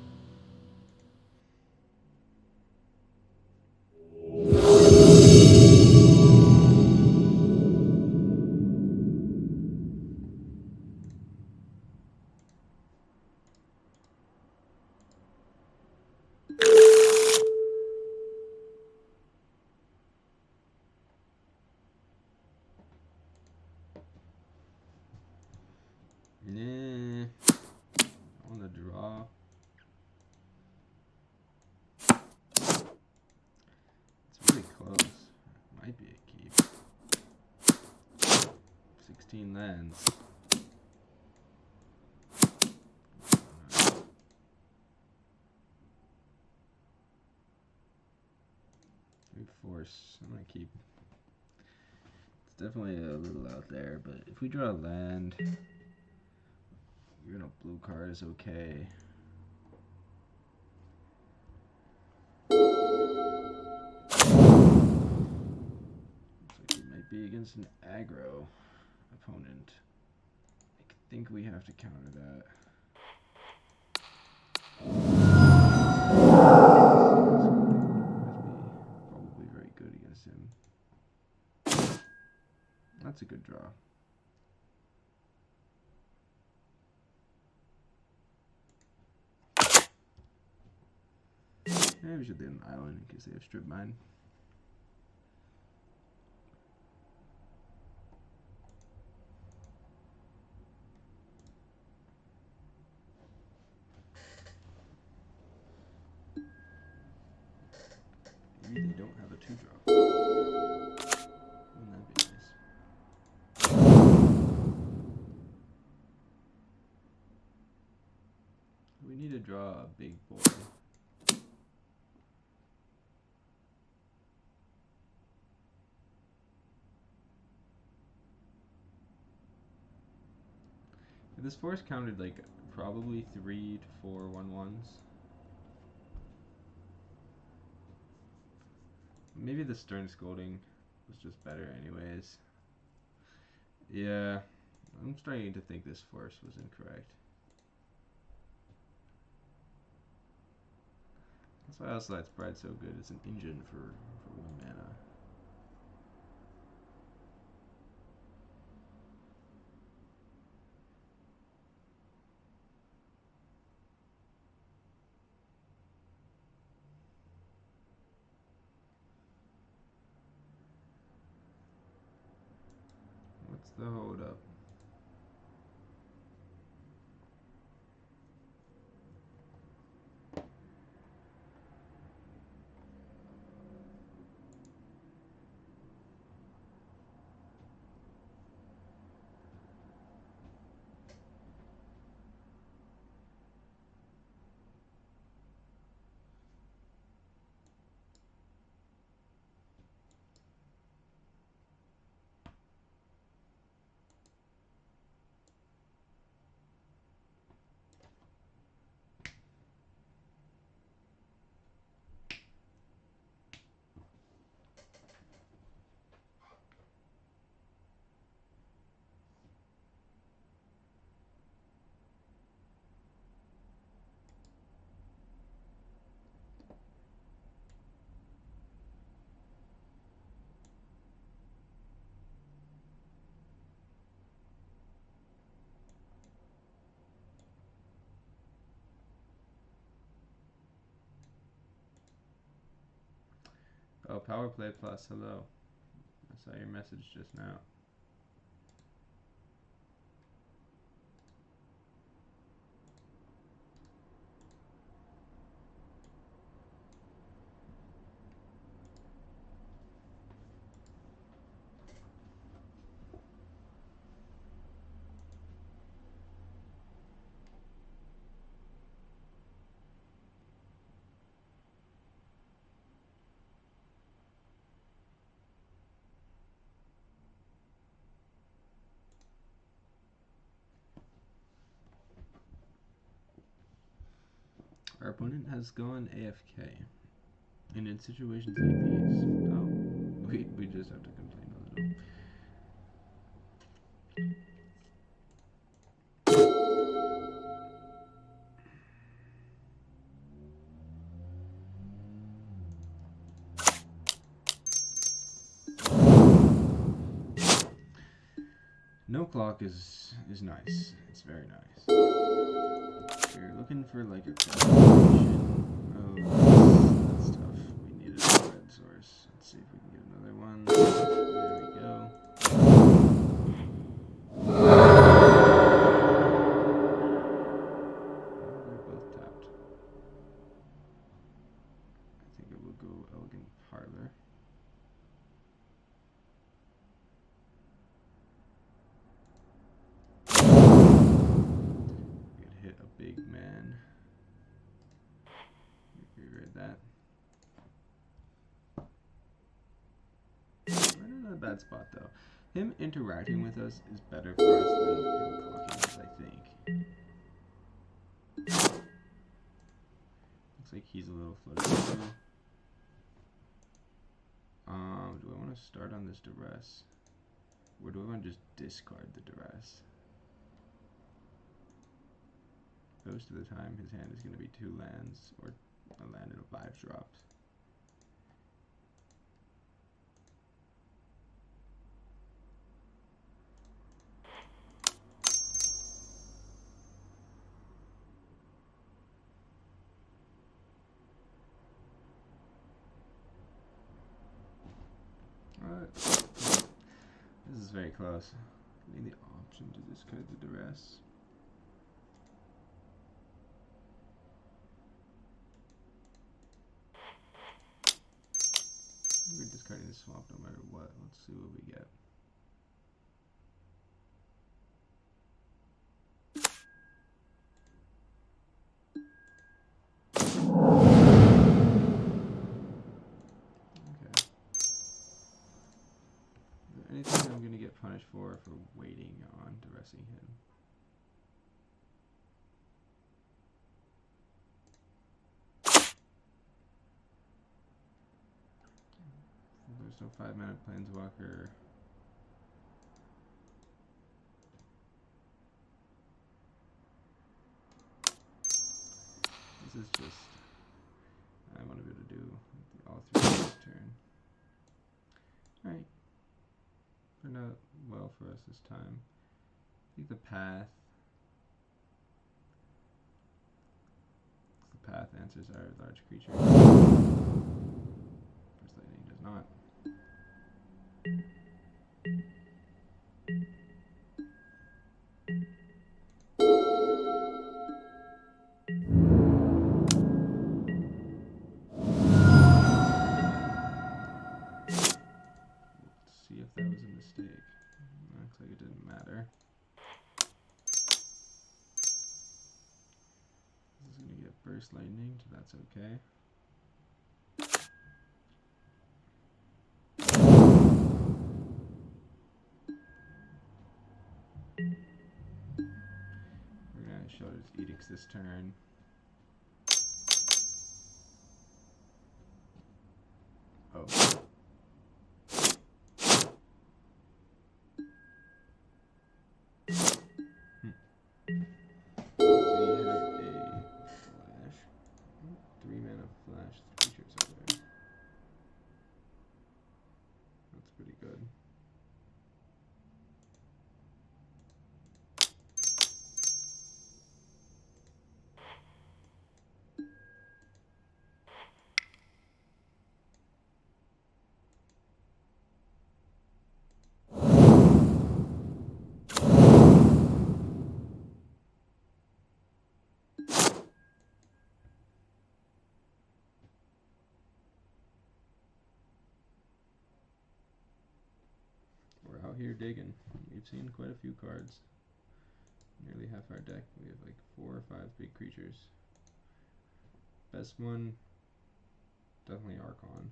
Nah. I want to draw. It's really close. Might be a keep. 16 lands. Force. I'm gonna keep. It's definitely a little out there, but if we draw a land, even a blue card is okay. Looks like we might be against an aggro opponent. I think we have to counter that. Probably very good against him. That's a good draw. Maybe we should do an island in case they have strip mine. Edict. 2-drop. Wouldn't that be nice? We need to draw a big boy. This force counted like probably 3 to 4 1/1s. Maybe the Stern Scolding was just better anyways. Yeah, I'm starting to think this force was incorrect. That's why Ocelot's Pride's so good. It's an engine for 1 mana. What's the hold up? Oh, Power Play Plus, hello. I saw your message just now. Our opponent has gone AFK. And in situations like these, we just have to complain a little. No clock is nice. It's very nice. We're looking for like a combination. Oh, that's tough. We needed a red source. Let's see if we can get another one. There we go. They're both tapped. I think it will go Elegant Parlor. Could hit a big man. Reread that. Right in a bad spot though. Him interacting with us is better for us than him clocking us, I think. Looks like he's a little floated too. Do I want to start on this duress? Or do I want to just discard the duress? Most of the time his hand is going to be 2 lands or a land and a 5-drop. Alright. This is very close. Getting the option to discard the duress. We're discarding the swamp no matter what. Let's see what we get. Okay. Is there anything I'm going to get punished for waiting on Dressing him? There's no 5-minute Planeswalker. This is just, I want to be able to do all 3 this turn. Alright. Turned out well for us this time. I think the path. The path answers our large creature. First Lightning does not. Let's see if that was a mistake. Looks like it didn't matter. This is going to get Burst Lightning, so that's okay. We're going to Shelter's Edicts this turn. Oh. So you have a flash. 3-mana flash creatures over there. That's pretty good. We're out here digging. We've seen quite a few cards. Nearly half our deck. We have like 4 or 5 big creatures. Best one, definitely Archon.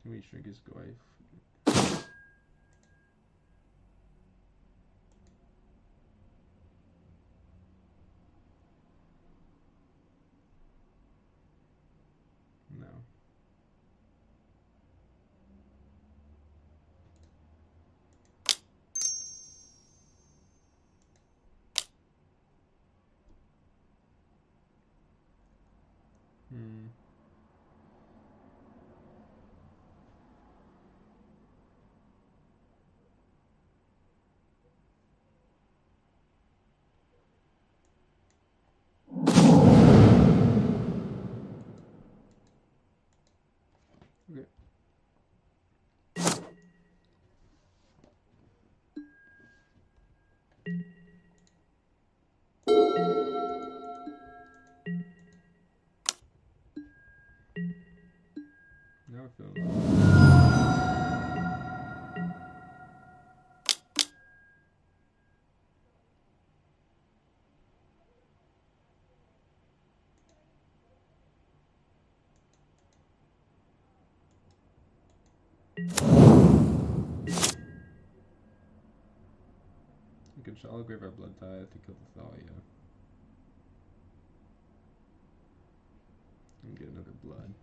Can we shrink his Goyf? No. Hmm. Okay. Now we're feeling we could shallow grave our blood tithe to kill the Thalia. And get another blood.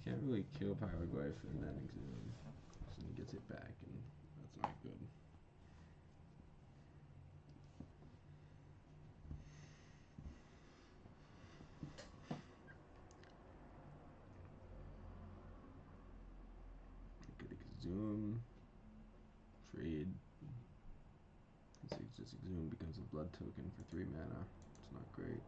can't really kill Pyroglyph and then Exhume. So he gets it back, and that's not good. Good Exhume. Trade. Just Exhume becomes a blood token for 3 mana. It's not great.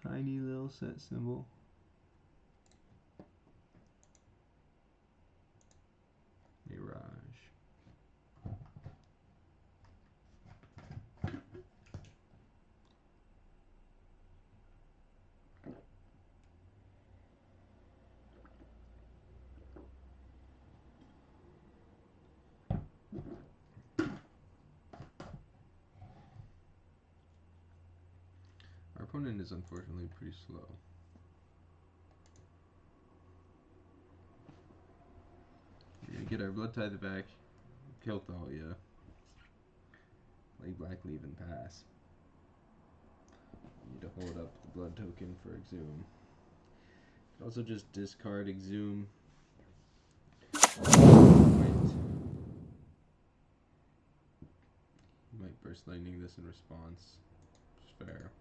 Tiny little set symbol. Mirage. Our opponent is unfortunately pretty slow. We're gonna get our Blood Tithe back, kill Thalia, play Black Leave and pass. We need to hold up the blood token for Exhume. Also just discard Exhume. Might Burst Lightning this in response. It's fair.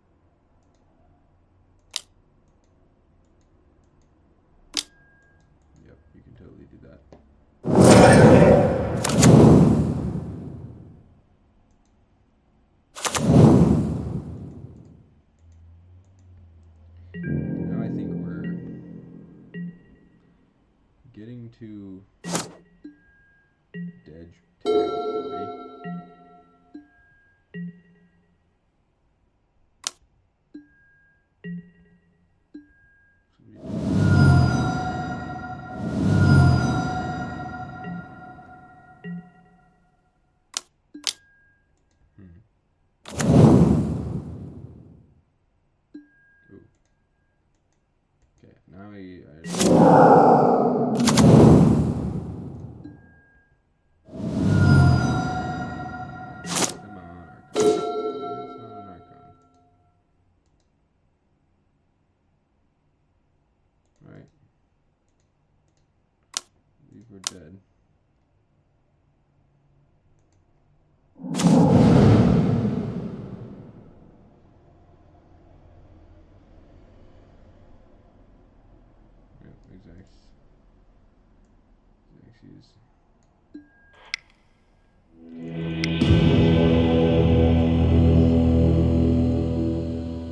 Yep, you can totally do that. Now I think we're getting to dead territory. Okay, now come on, Archon. It's not an Archon. Alright. Leave her dead. Yep, exact. Xerxes.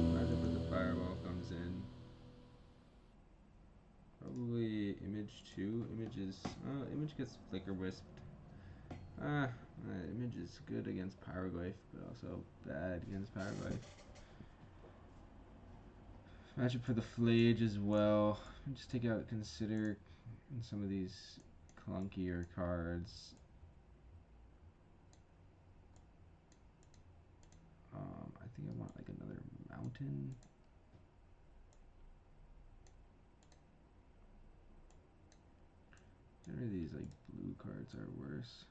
Imagine if the fireball comes in. Probably Image 2. Image gets Flicker Wisped. Image is good against Pyroglyph, but also bad against Pyroglyph. Matchup for the Flage as well. Just take out Consider in some of these clunkier cards. I think I want like another Mountain. Generally these like blue cards are worse.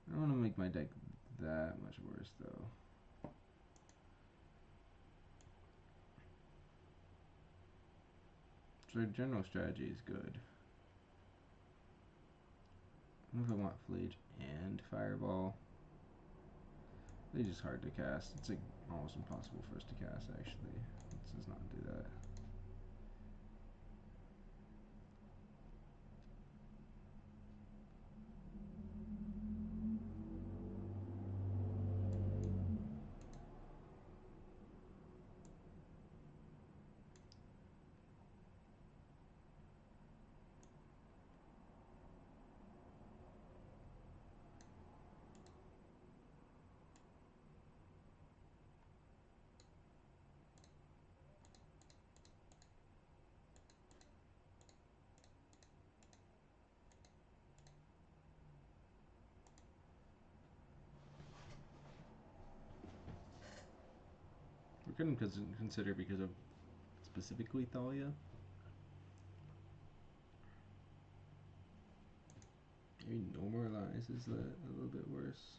I don't want to make my deck that much worse though. So general strategy is good. I don't know if I want Flage and Fireball. They're just hard to cast. It's like almost impossible for us to cast, actually. Let's just not do that. We couldn't consider because of specifically Thalia. Maybe No More Lies is a little bit worse.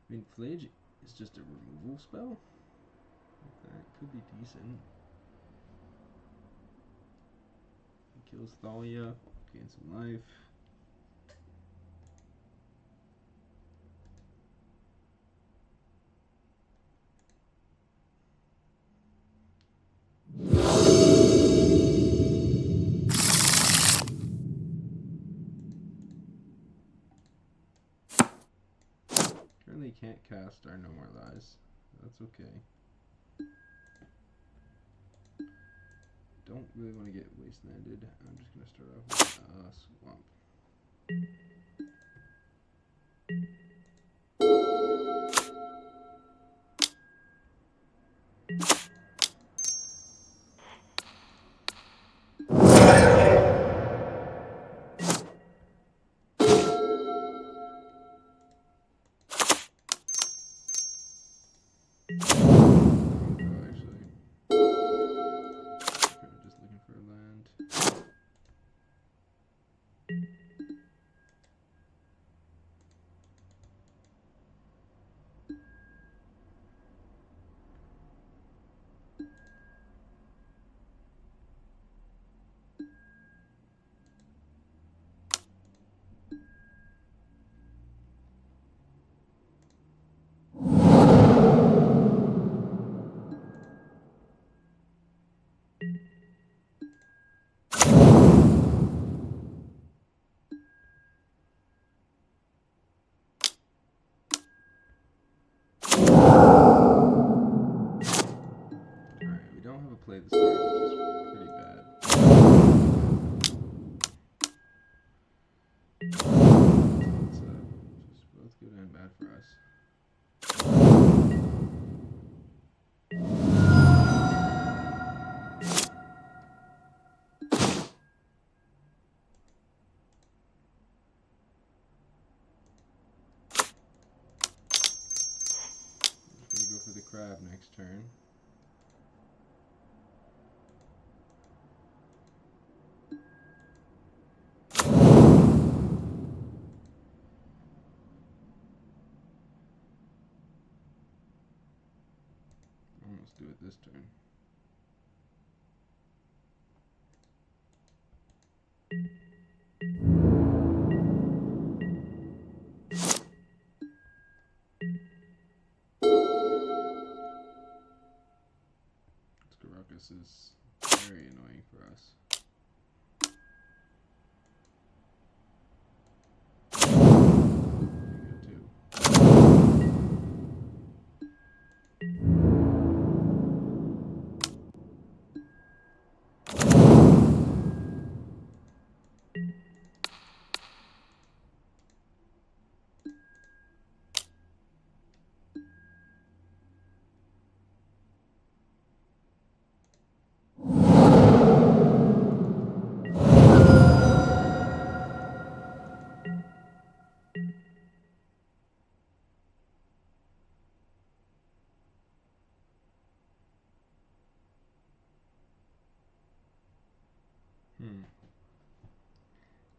I mean, Flage is just a removal spell. That could be decent. He kills Thalia, gains some life. Currently can't cast our No More Lies. That's okay. Don't really want to get wastelanded. I'm just going to start off with Swamp. Play this game, which is pretty bad. It's just both good and bad for us. I'm just gonna go for the crab next turn. Let's do it this turn. Grixis is very annoying for us.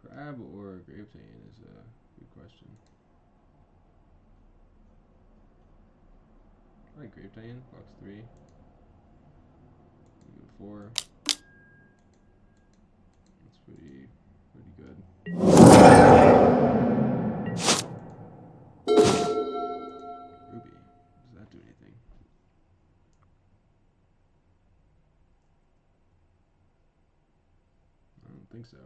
Crab or Gravetane is a good question. I like Gravetane, box 3. You go 4. That's pretty good. think so.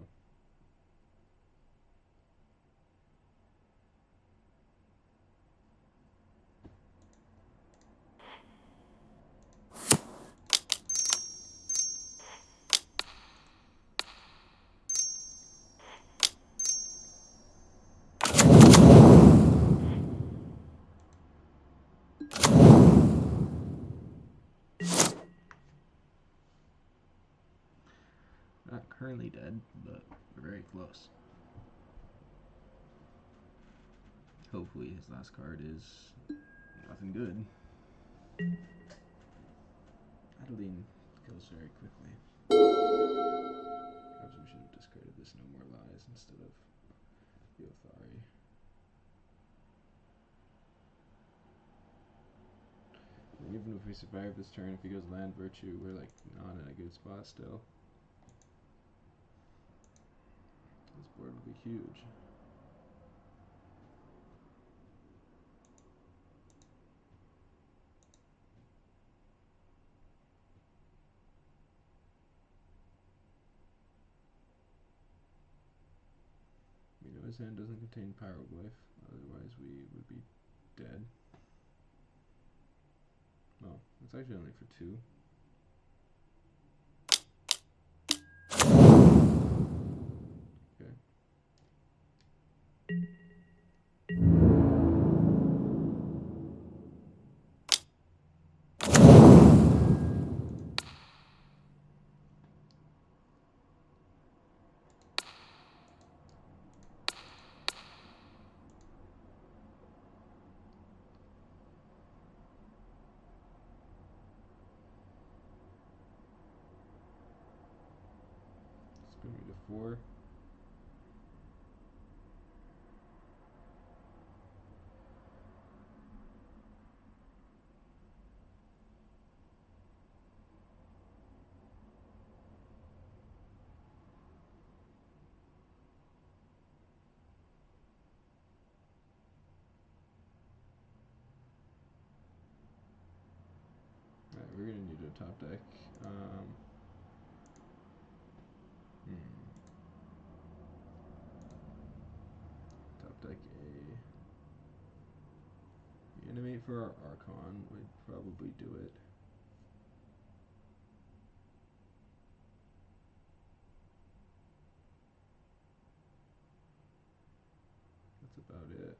Not currently dead, but we're very close. Hopefully his last card is nothing good. Adeline kills very quickly. Perhaps we should have discarded this No More Lies instead of the Othari. And even if we survive this turn, if he goes Land Virtue, we're like not in a good spot still. This board will be huge. We know his hand doesn't contain Pyroglyph, otherwise we would be dead. Oh, it's actually only for 2. Okay. Spin me to 4. Alright, we're gonna need a top deck. Top deck a animate for our Archon would probably do it. That's about it.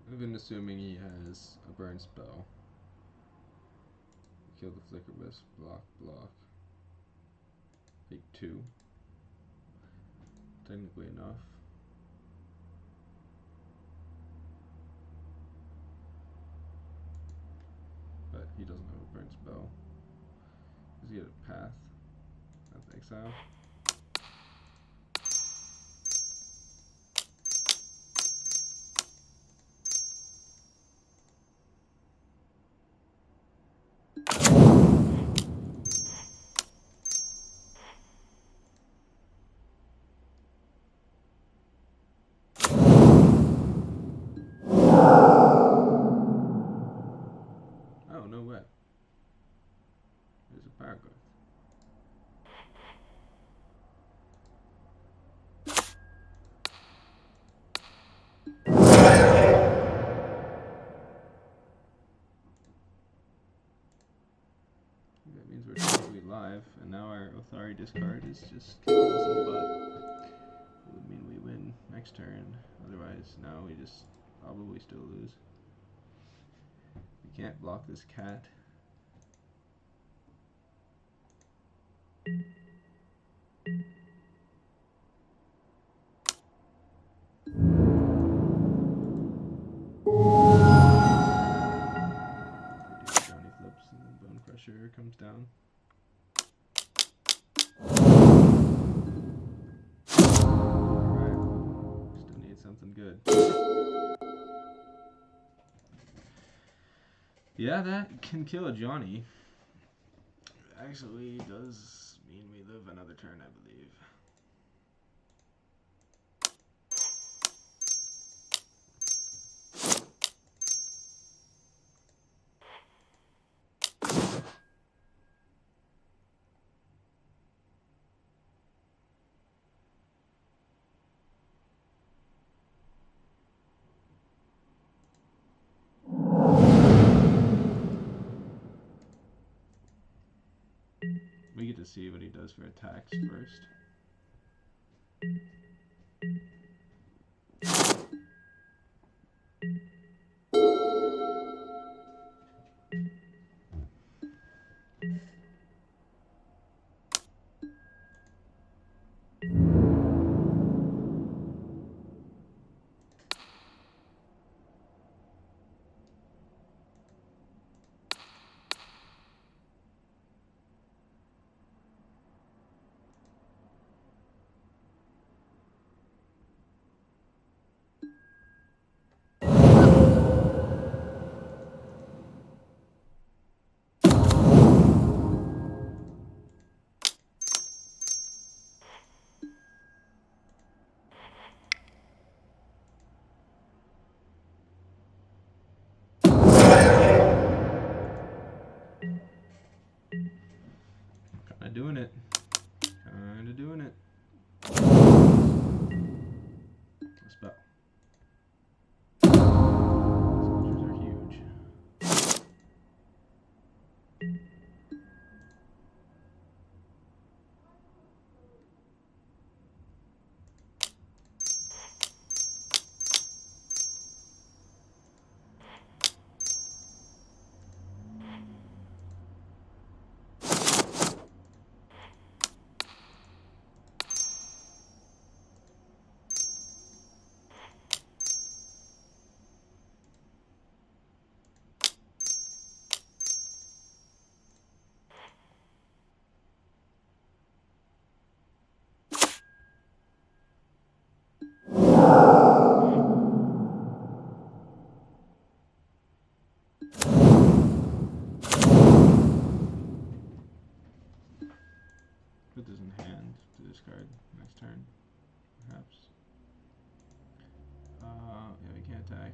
I've been assuming he has a burn spell. Kill the Flicker Wisp, block. Take 2. Technically enough. But he doesn't have a burn spell. Does he get a path of exile? Oh, no way. There's a Pyroglyph. discard is just kicking us in the butt. It would mean we win next turn. Otherwise, no, we just probably still lose. We can't block this cat. Johnny flips and then Bone Crusher comes down. Alright, still need something good. Yeah, that can kill a Johnny. Actually does mean we live another turn, I believe. We get to see what he does for attacks first. Kinda doing it. Kinda doing it. A spell. Sculptures are huge. Put this in hand to discard next turn, perhaps. Yeah, we can't attack.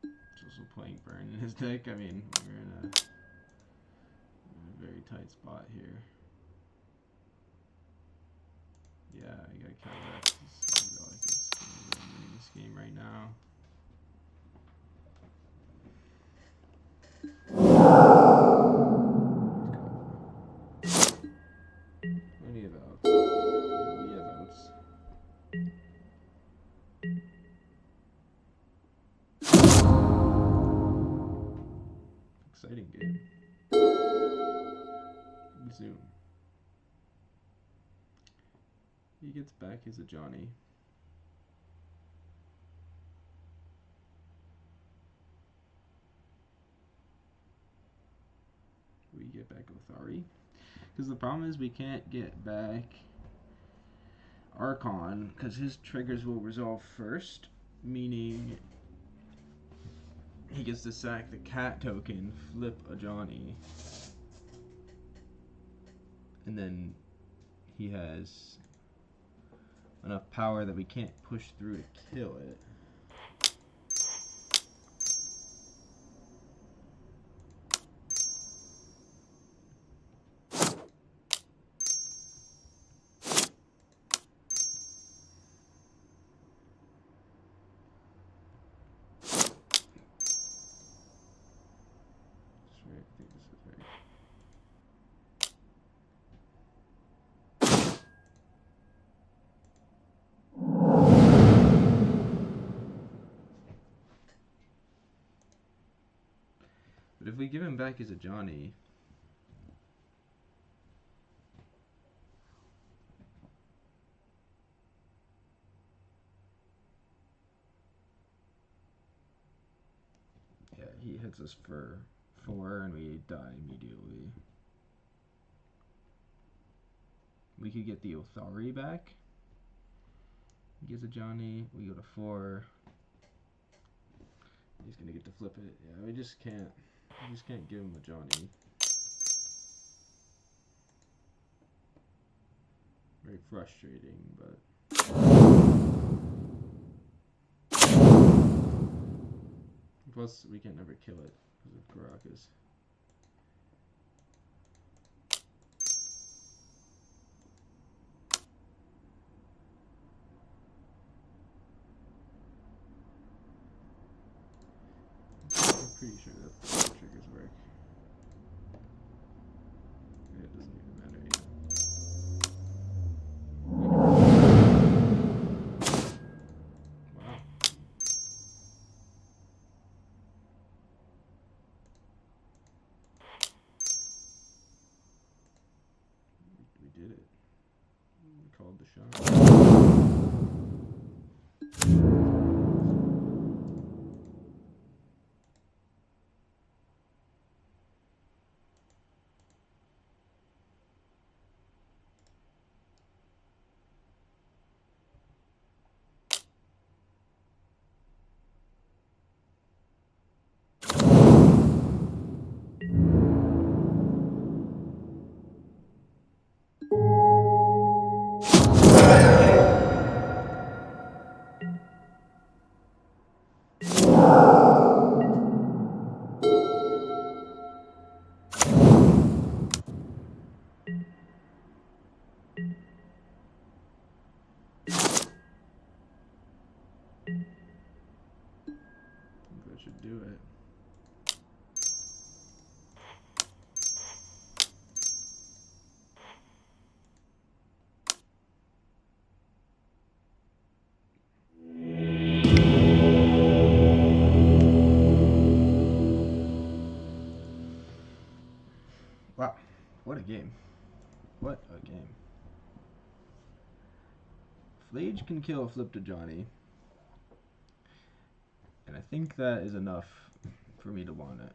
It's also playing Burn in his deck. I mean, we're in a very tight spot here. Yeah, you gotta kill that. Godlike is winning this game right now. Plenty of outs. We have outs. Exciting game. Zoom. He gets back his Johnny. We get back Othari. Because the problem is we can't get back Archon because his triggers will resolve first, meaning he gets to sack the cat token, flip a Johnny, and then he has enough power that we can't push through to kill it. we give him back as a Johnny. Yeah, he hits us for 4 and we die immediately. We could get the Othari back. He gets a Johnny. We go to 4. He's gonna get to flip it. Yeah, we just can't. We just can't give him a Johnny. Very frustrating, but. Plus, we can never kill it because of Caracas. I'm pretty sure that's how triggers work. It doesn't even matter yet. Wow. We did it. We called the shot. That should do it. Wow, what a game. What a game. Flage can kill a flip to Johnny. And I think that is enough for me to want it.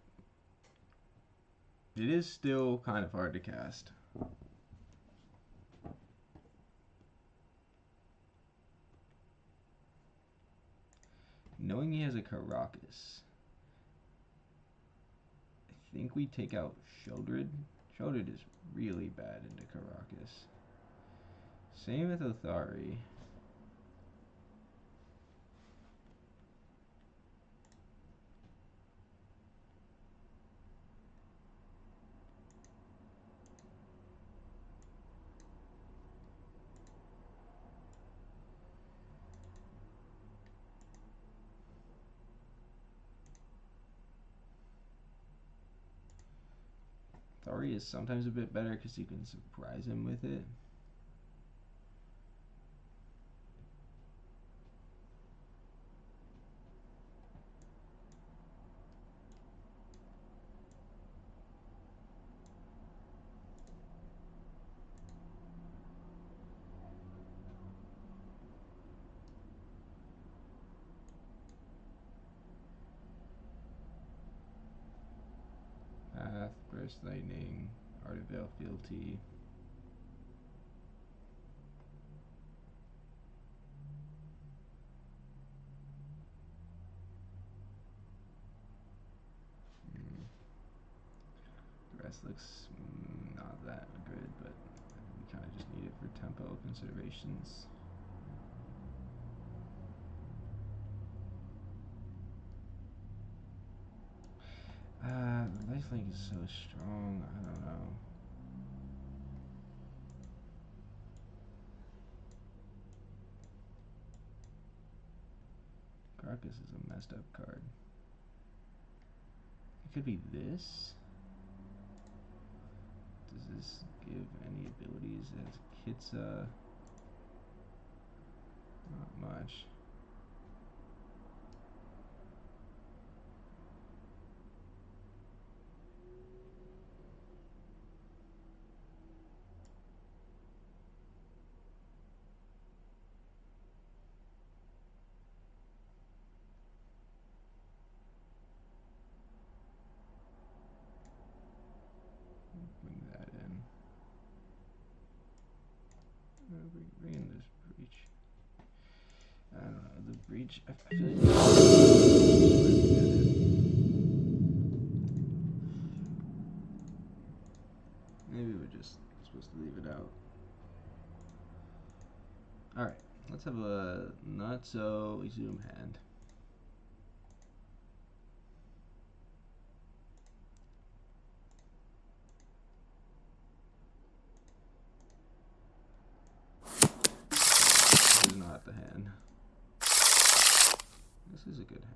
It is still kind of hard to cast. Knowing he has a Caracas, I think we take out Sheldred. Sheldred is really bad into Caracas. Same with Othari. Othari is sometimes a bit better because you can surprise him with it. Path, Burst Lightning, Art of Veil, Fealty. The rest looks not that good, but we kind of just need it for tempo considerations. The lifelink is so strong, I don't know. Caracas is a messed up card. It could be this. Does this give any abilities as Kitsa? Not much. reach. I feel like maybe we're just supposed to leave it out. Alright, let's have a not so zoom hand. This is not the hand. This is a good hand.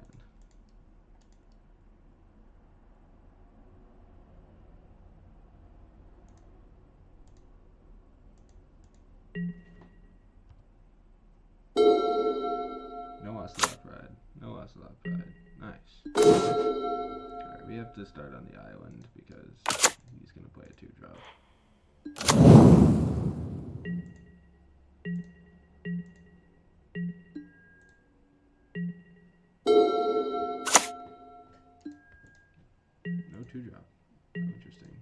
No Ocelot Pride. No Ocelot Pride. Nice. Alright, we have to start on the island because he's going to play a 2-drop. No 2-drop. Interesting.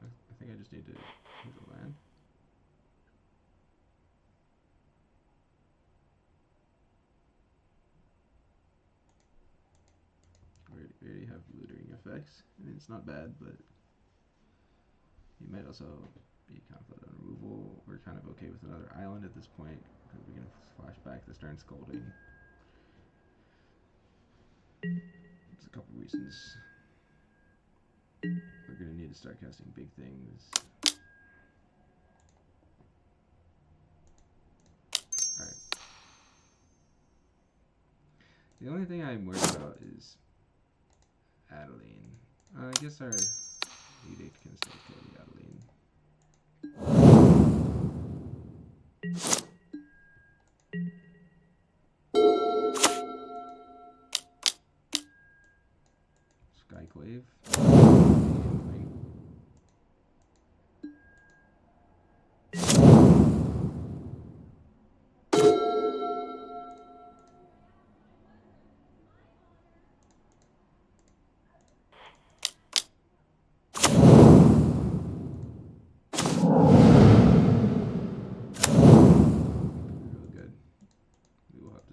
I think I just need to hit the land. We already have lootering effects. I mean, it's not bad, but you might also be conflict on removal. We're kind of okay with another island at this point because we can flash back the Stern Scolding. There's a couple reasons. We're going to need to start casting big things. Alright. The only thing I'm worried about is Adeline. I guess our edict can still kill the Adeline. Skyclave.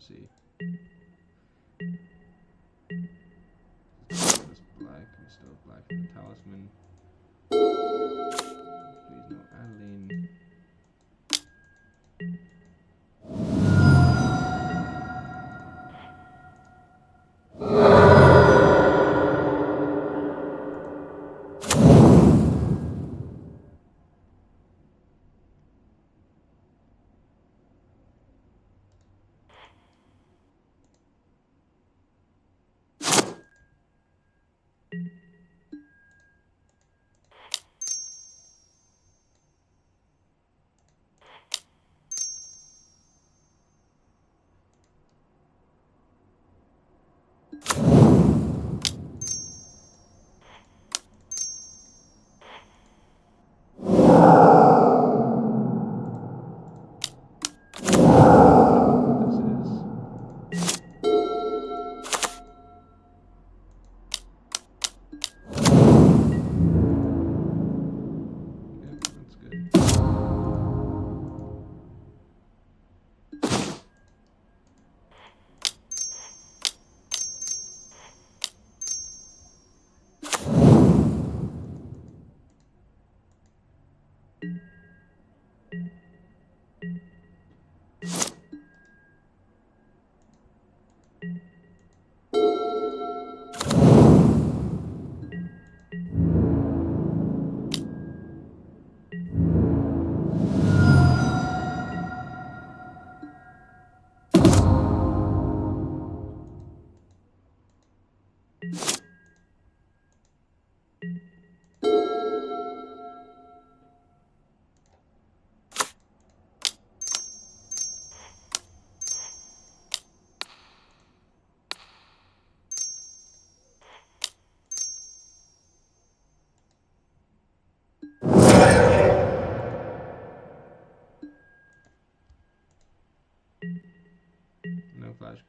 See. This black, we still have black in the talisman. Please no Adeline.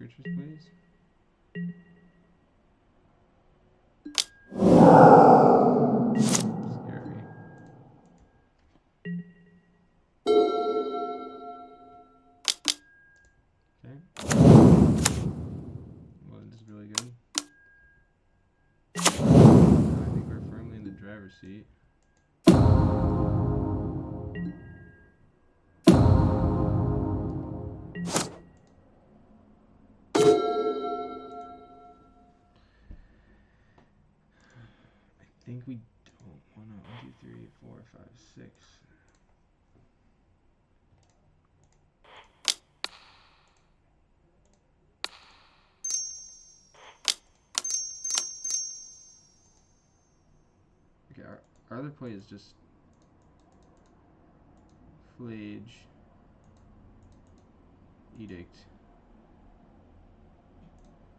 Grixis, please. Scary. Okay. Well, this is really good. I think we're firmly in the driver's seat. I think we don't want to 1, 2, 3, 4, 5, 6. Okay, our other play is just Flage, Edict,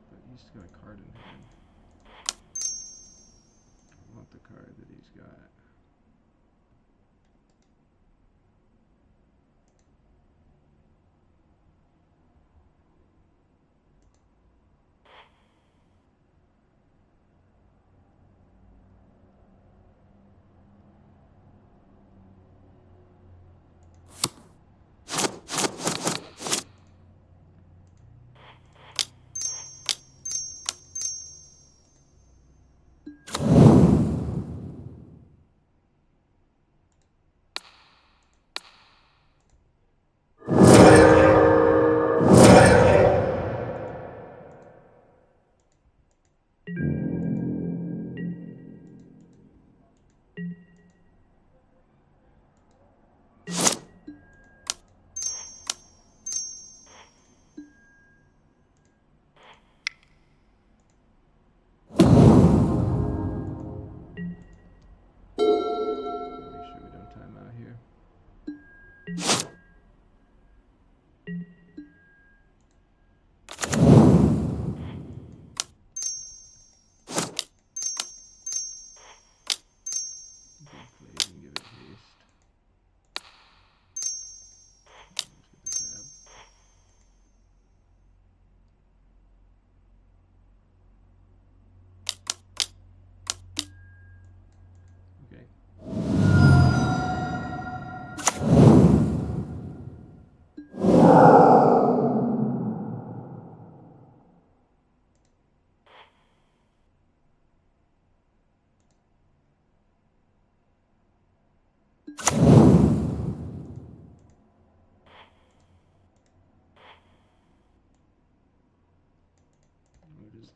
but he's got a card in hand. I want the card that he's got.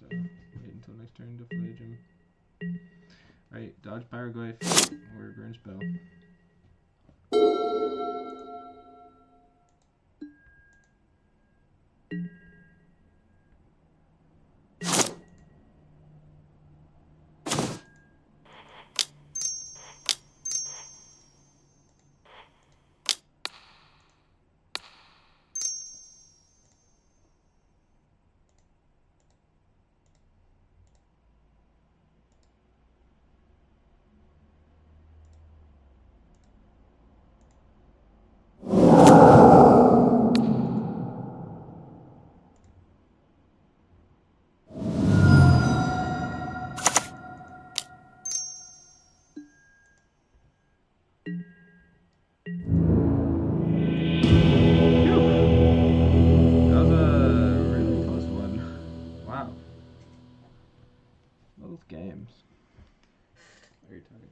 Wait until next turn to Flage him. Alright, dodge Pyroglyph or burn spell. Both games. Very tight.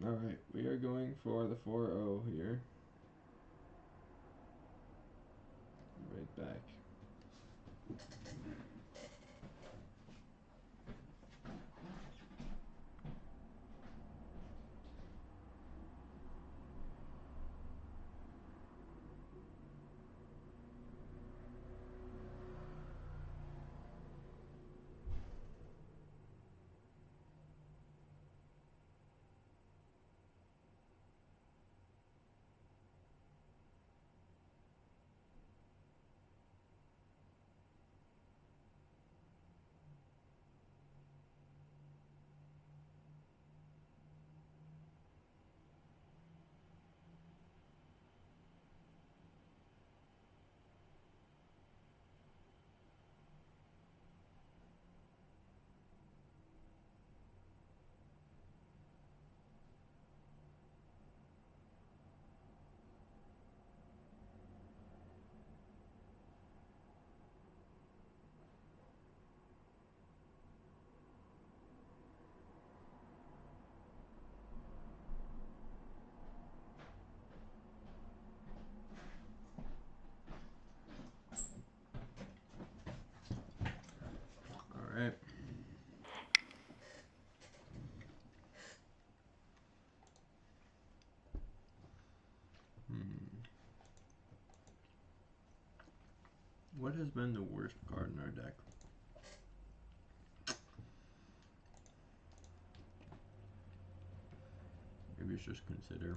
Alright, we are going for the 4-0 here. Right back. What has been the worst card in our deck? Maybe it's just consider.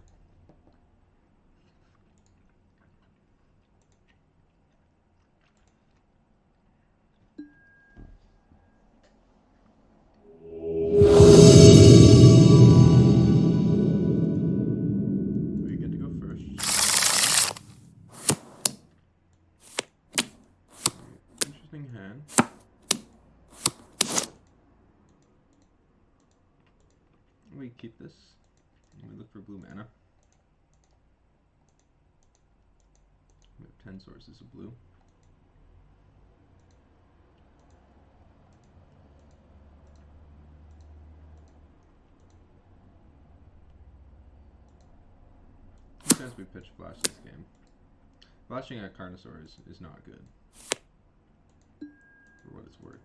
We get to go first. Interesting hand. We keep this. We look for blue mana. We have 10 sources of blue. Sometimes we pitch flash this game. Flashing at Carnosaur is not good. For what it's worth.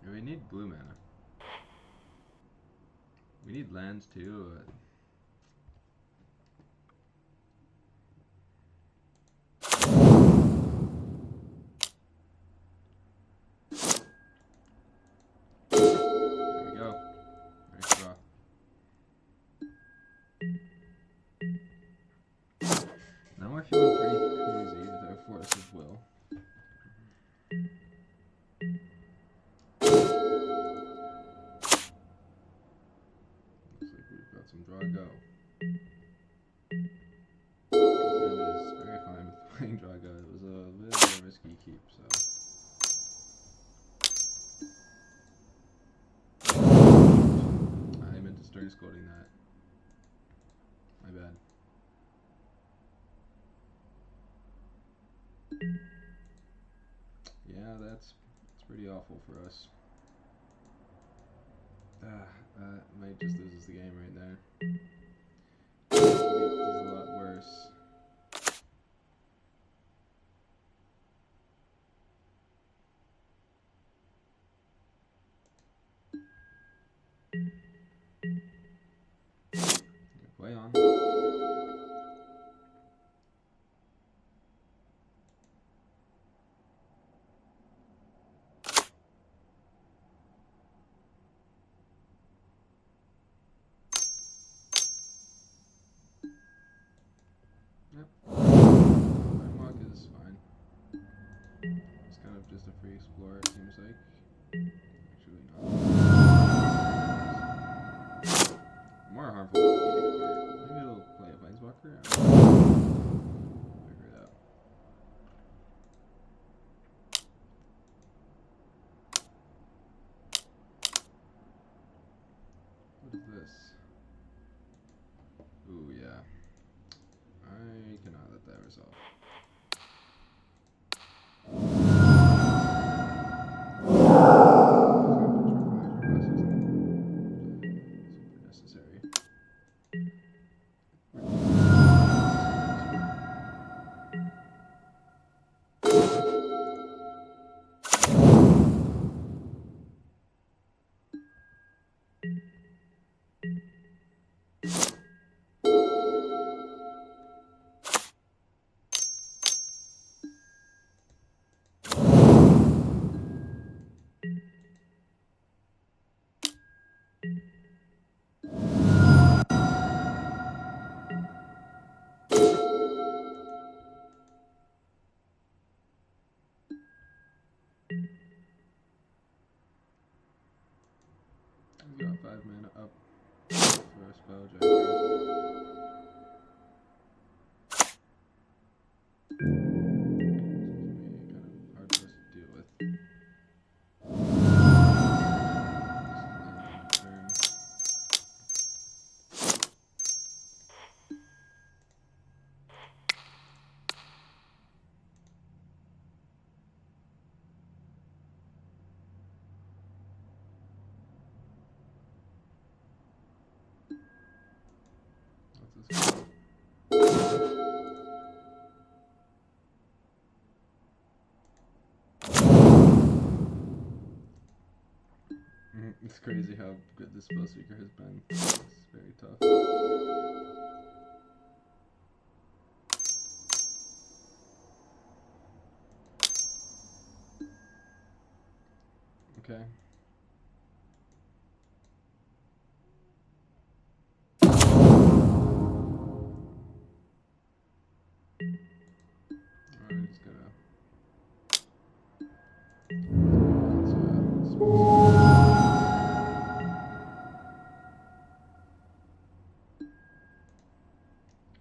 We need blue mana. We need lands too. There we go. Nice draw. Now we're feeling pretty cozy with our Force of Will. Looks like we've got some draw go. This hand is very fine with playing draw go. It was a bit of a risky keep, so. I meant to start scolding that. My bad. Yeah, that's pretty awful for us. That might just lose us the game right there. This is a lot worse. Play on. Yep. Unlock is fine. It's kind of just a free explorer, it seems like. Actually not. More harmful than the card. Maybe it'll play a Planeswalker? I don't know. Figure it out. What is this? Ooh, yeah. I cannot let that resolve. Super necessary. We've got 5 mana up for a spell jacker. It's crazy how good this spell seeker has been. It's very tough. Okay. I'm just gonna.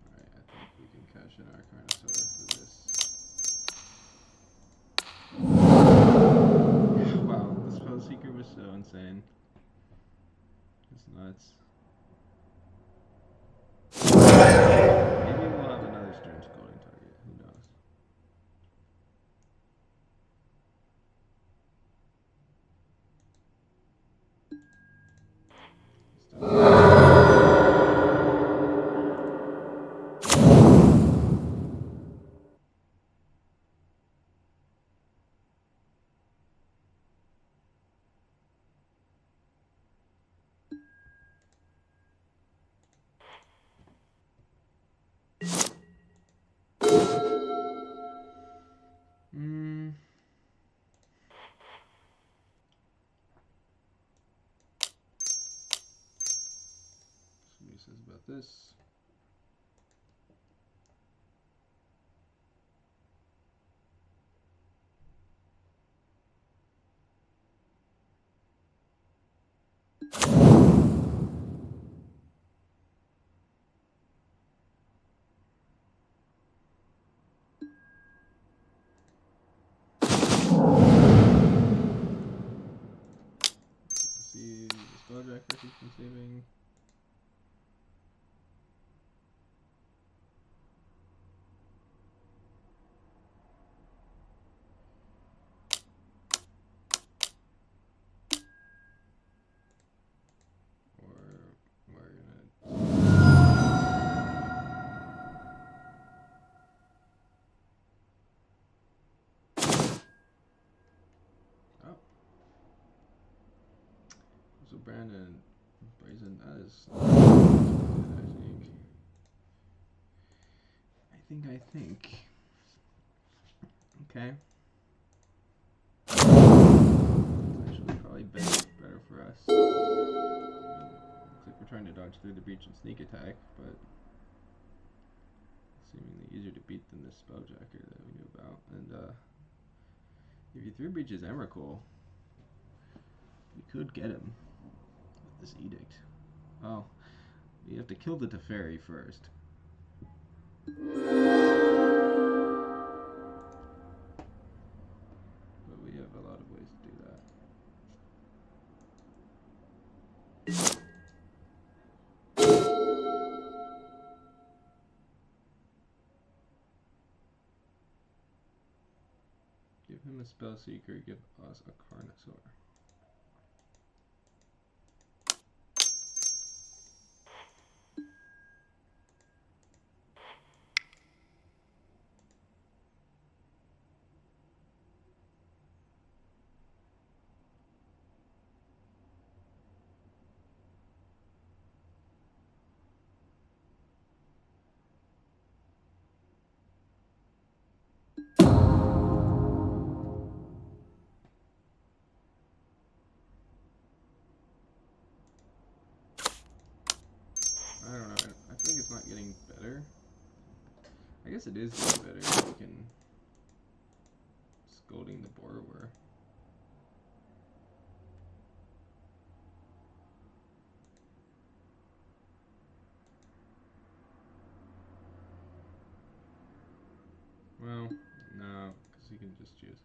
Alright, I think we can cash in our Carnosaur for this. Wow, the spell seeker was so insane. It's nuts. Maybe we'll have another stern scolding target. Who knows? Somebody says about this. See the spelljacker keeps on saving. So Brandon, Brazen, that is good, I think. Okay. It's actually probably better for us. I mean, looks like we're trying to dodge through the breach and sneak attack, but seemingly easier to beat than this spelljacker that we knew about. And if you 3-breaches Emrakul, we could get him with this edict. Oh, you have to kill the Teferi first. But we have a lot of ways to do that. Give him a spell seeker, give us a Carnosaur. I don't know, I feel like it's not getting better. I guess it is getting better if we can scolding the borrower. Well, no, because he can just choose.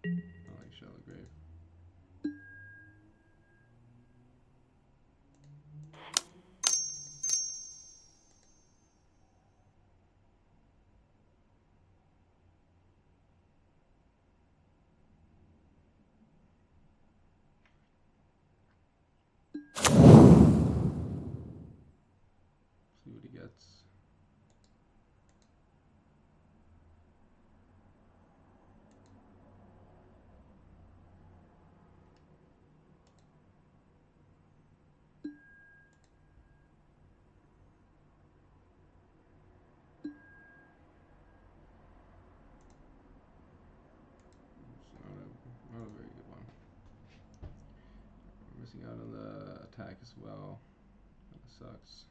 I like Shallow Grave. See what he gets. missing out on the attack as well. Kinda sucks.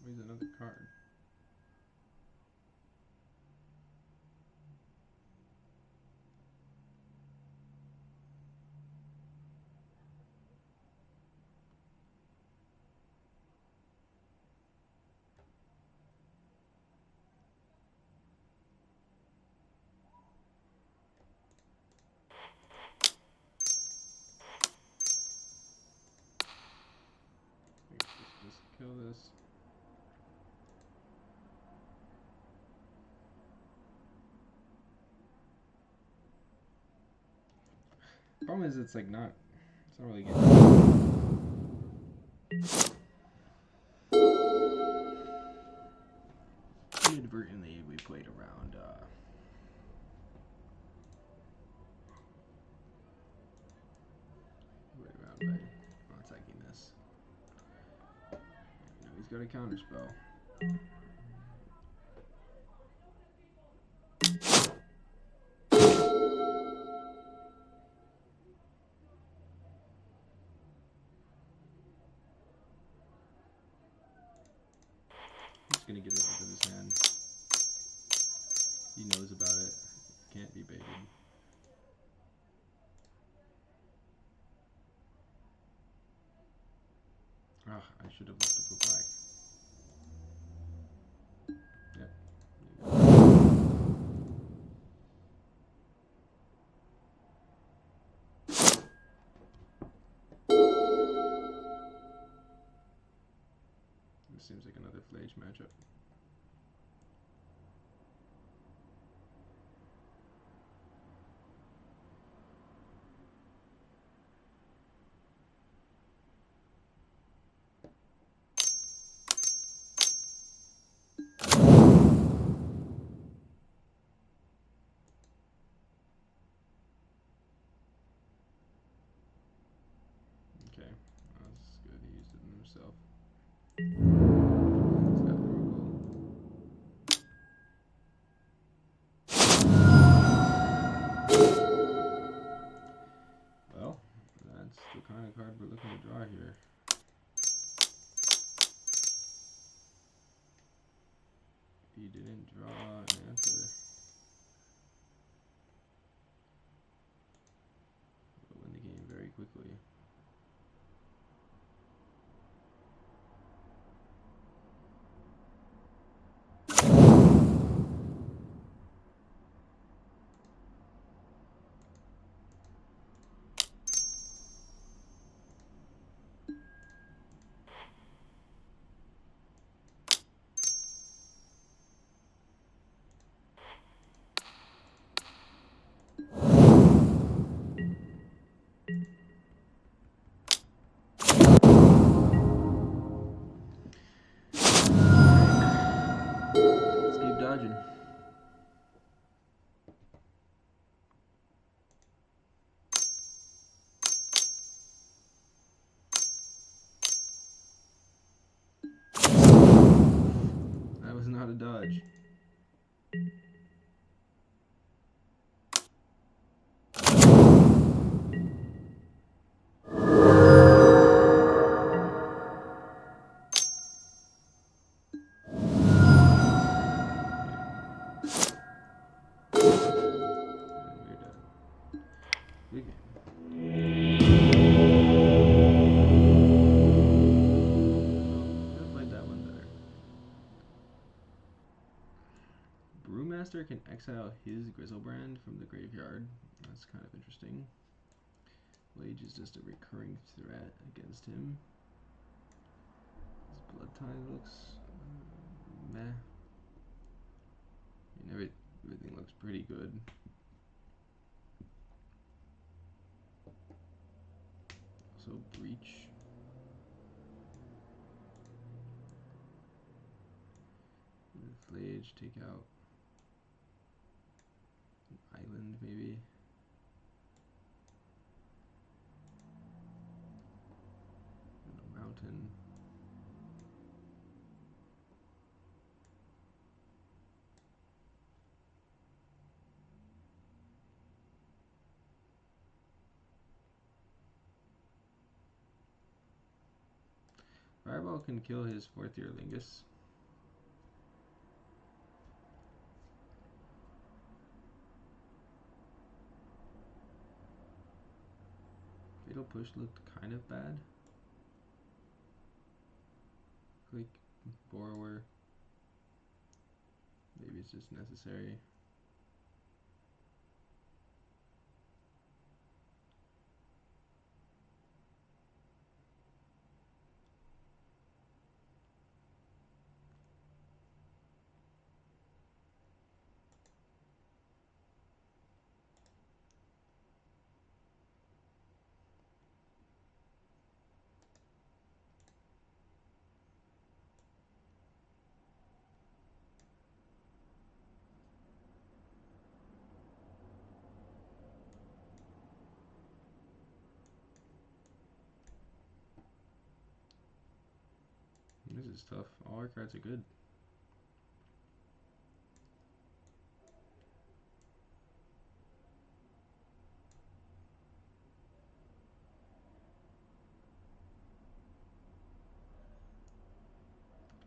Where's another card? Just kill this. Problem is, it's like not. It's not really good. Inadvertently, we played around. By not attacking this. You know, he's got a counter spell. He's gonna get it out of his hand. He knows about it. Can't be baited. Ah, I should have left it for black. Yep. This seems like another Flage matchup. Okay, that's good. He used it on himself. Well, that's the kind of card we're looking to draw here. He didn't draw an answer. We'll win the game very quickly. Let's keep dodging. That was not a dodge. Good game. Could have played that one better. Brewmaster can exile his Grizzlebrand from the graveyard. That's kind of interesting. Lage is just a recurring threat against him. His Blood Tide looks meh. I mean, everything looks pretty good. So breach. Flage, take out an island maybe. And a mountain. Fireball can kill his 4th year Lingus. Fatal Push looked kind of bad. Click, Borrower. Maybe it's just necessary. This is tough. All our cards are good.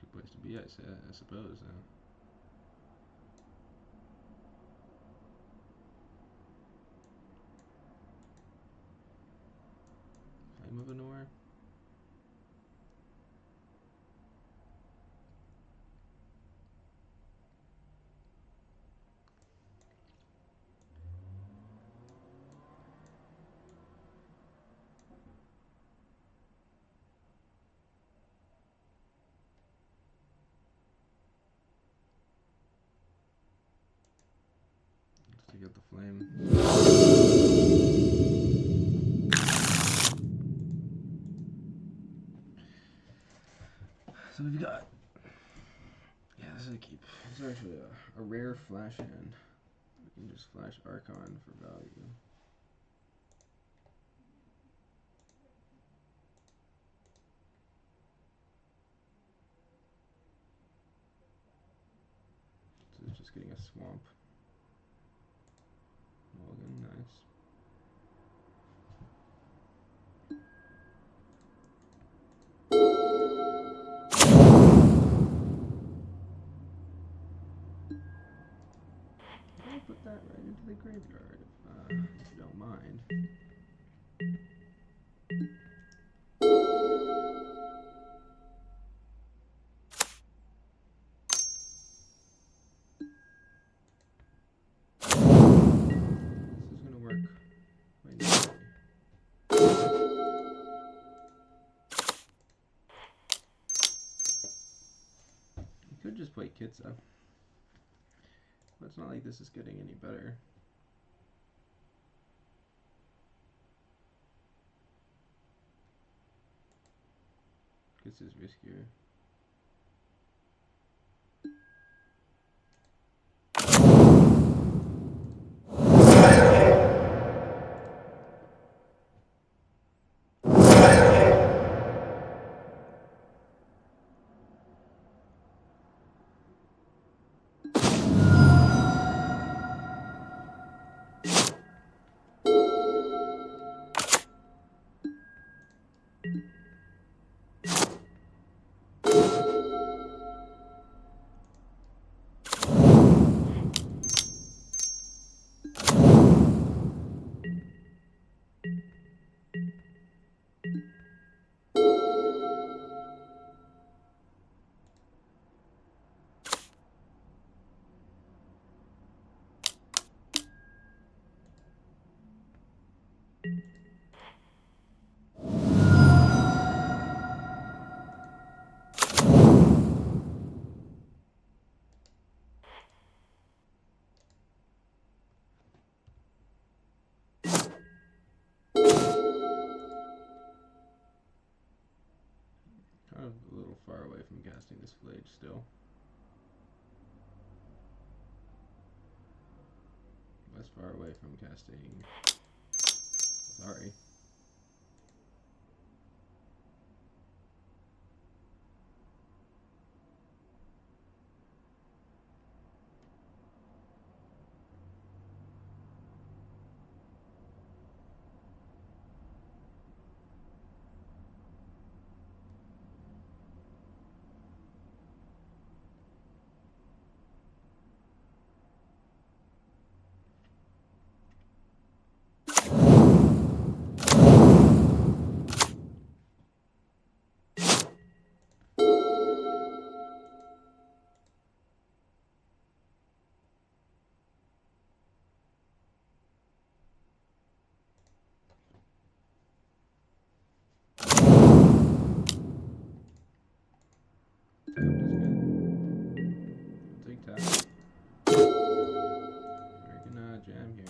Good place to be, I suppose. Flame of Anor. Let's take out the flame. So we've got, yeah, this is a keep. This is actually a rare flash hand. We can just flash Archon for value. So it's just getting a swamp. Mulligan, nice. I'll put that right into the graveyard if you don't mind. This is gonna work quite nicely. You could just play Kitsa, but it's not like this is getting any better. Kitsa's riskier. far away from casting this Flage still. Less far away from casting. Sorry. Tap. We're gonna jam here.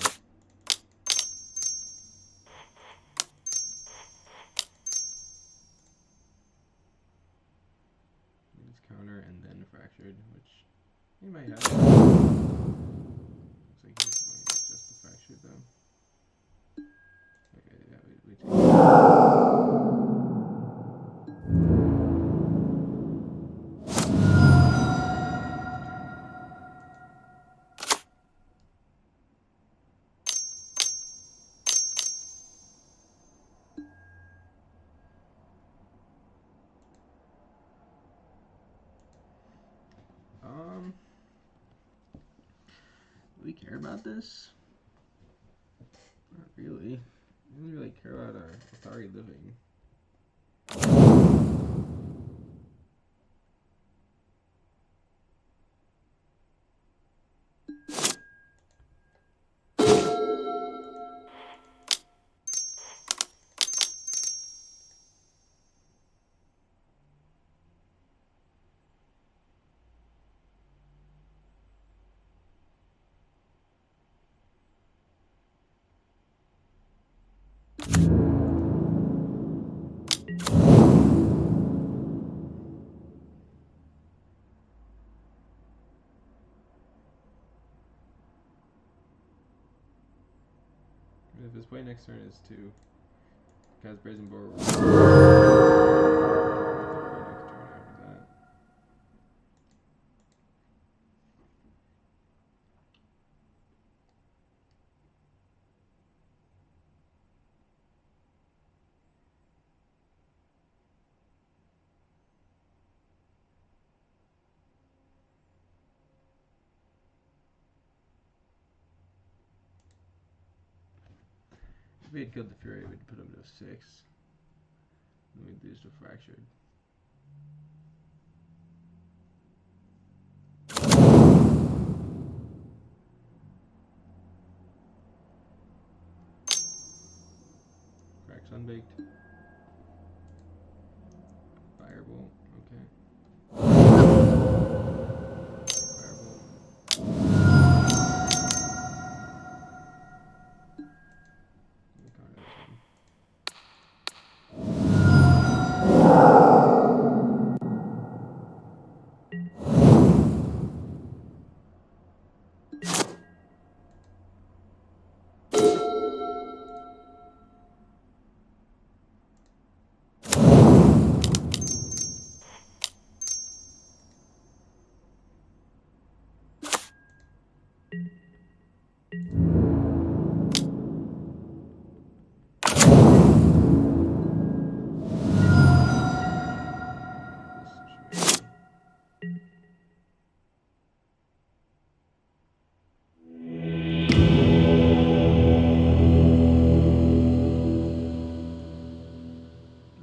It's counter and then fractured, which he might have. Looks like he's going with just the fractured though. Okay, yeah, we take it. Do we care about this? Not really. We don't really care about our Athari living. If his play next turn is to cast Brazen Boar, we're next turn after that. If we had killed the Fury, we'd put him to 6. And we'd lose to Fractured. Cracks Unbaked. Firebolt, okay. Firebolt. We'll counter this one.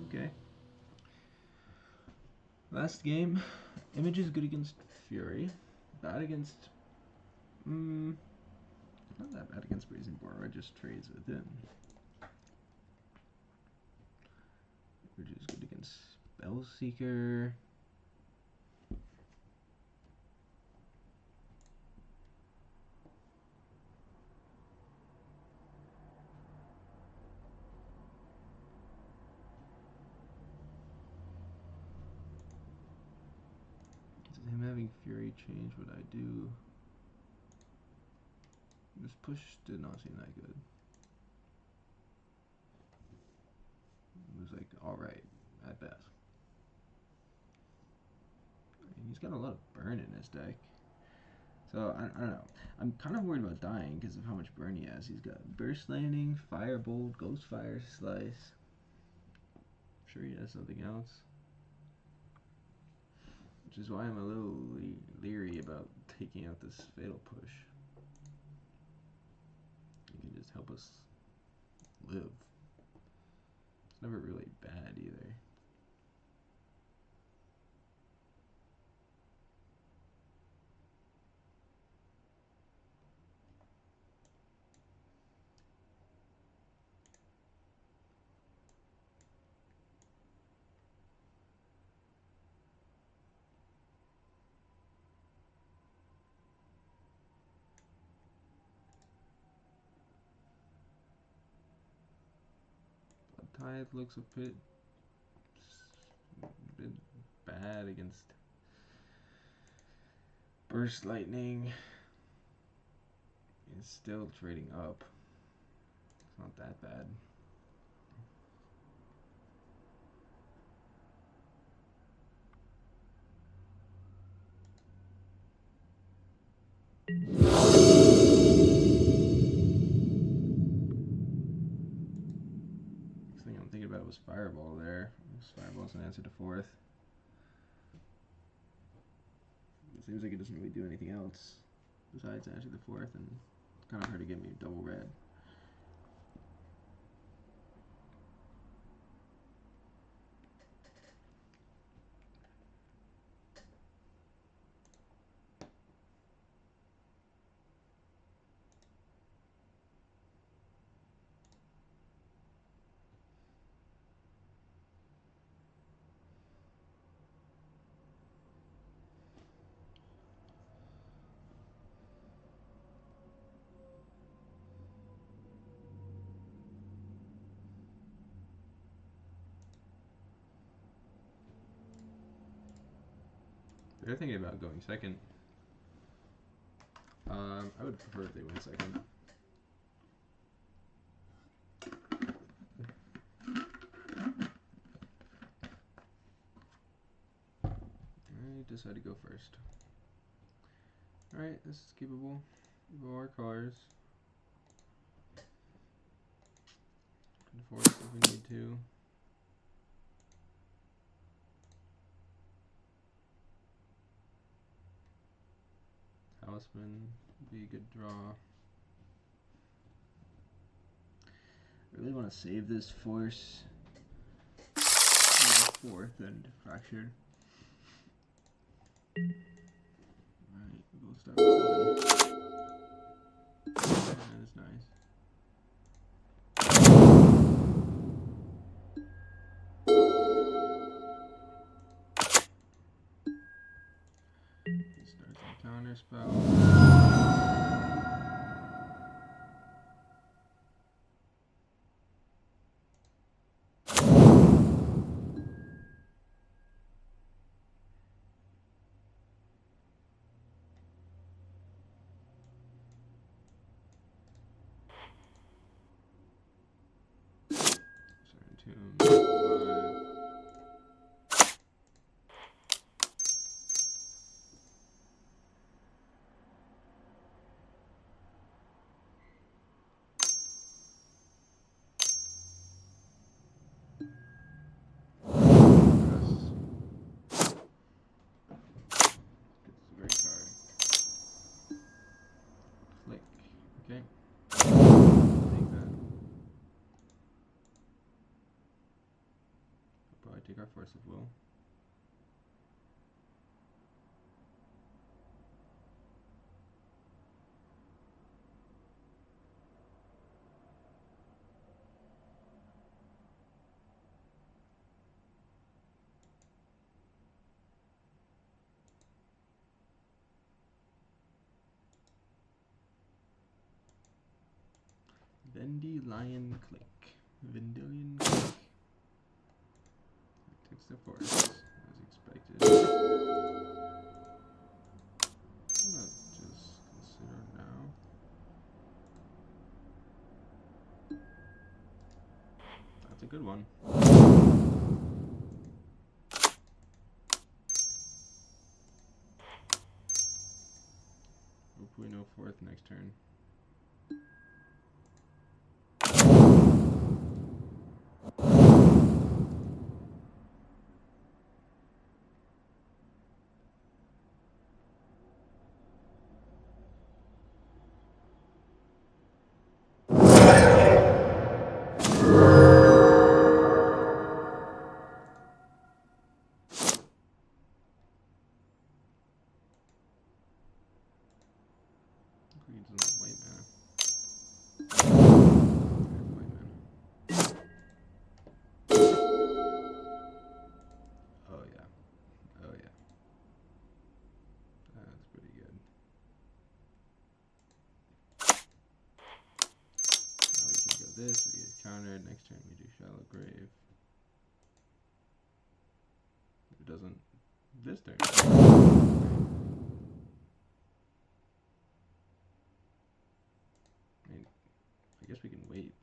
Okay. Last game. Image is good against Fury. Bad against... not that bad against Brazen Boar. I just trades with him. Which is good against Spellseeker. Fury change what I do? This push did not seem that good. It was like alright at best. And he's got a lot of burn in his deck. So I don't know. I'm kind of worried about dying because of how much burn he has. He's got Burst Lightning, Firebolt, Ghost Fire Slice. I'm sure he has something else. Which is why I'm a little leery about taking out this Fatal Push. He can just help us live. It's never really bad either. Tide looks a bit bad against Burst Lightning. It's still trading up. It's not that bad. Next thing I'm thinking about was Fireball there. Fireball's an answer to 4th. It seems like it doesn't really do anything else besides answer the 4th, and it's kind of hard to get me double red. They're thinking about going second. I would prefer if they went second. I decide to go first. Alright, this is keepable. Keep our cars. Enforce if we need to. Talisman would be a good draw. I really want to save this force. 4th and Fractured. Alright, we'll start with 7. That is nice. He starts a counter spell. Take our Force of Will. Vendilion Click. Vendilion Click. Takes the Force, as expected. It's a good one. Hopefully no fourth next turn. Oh yeah. Oh yeah. That's pretty good. Now we can go this, we get countered. Next turn we do Shallow Grave. If it doesn't this turn. I mean, I guess we can wait.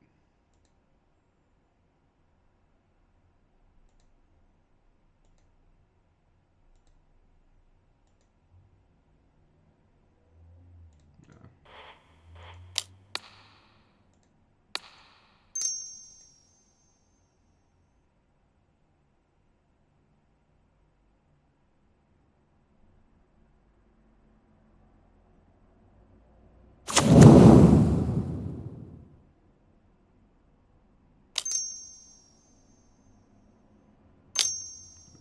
No.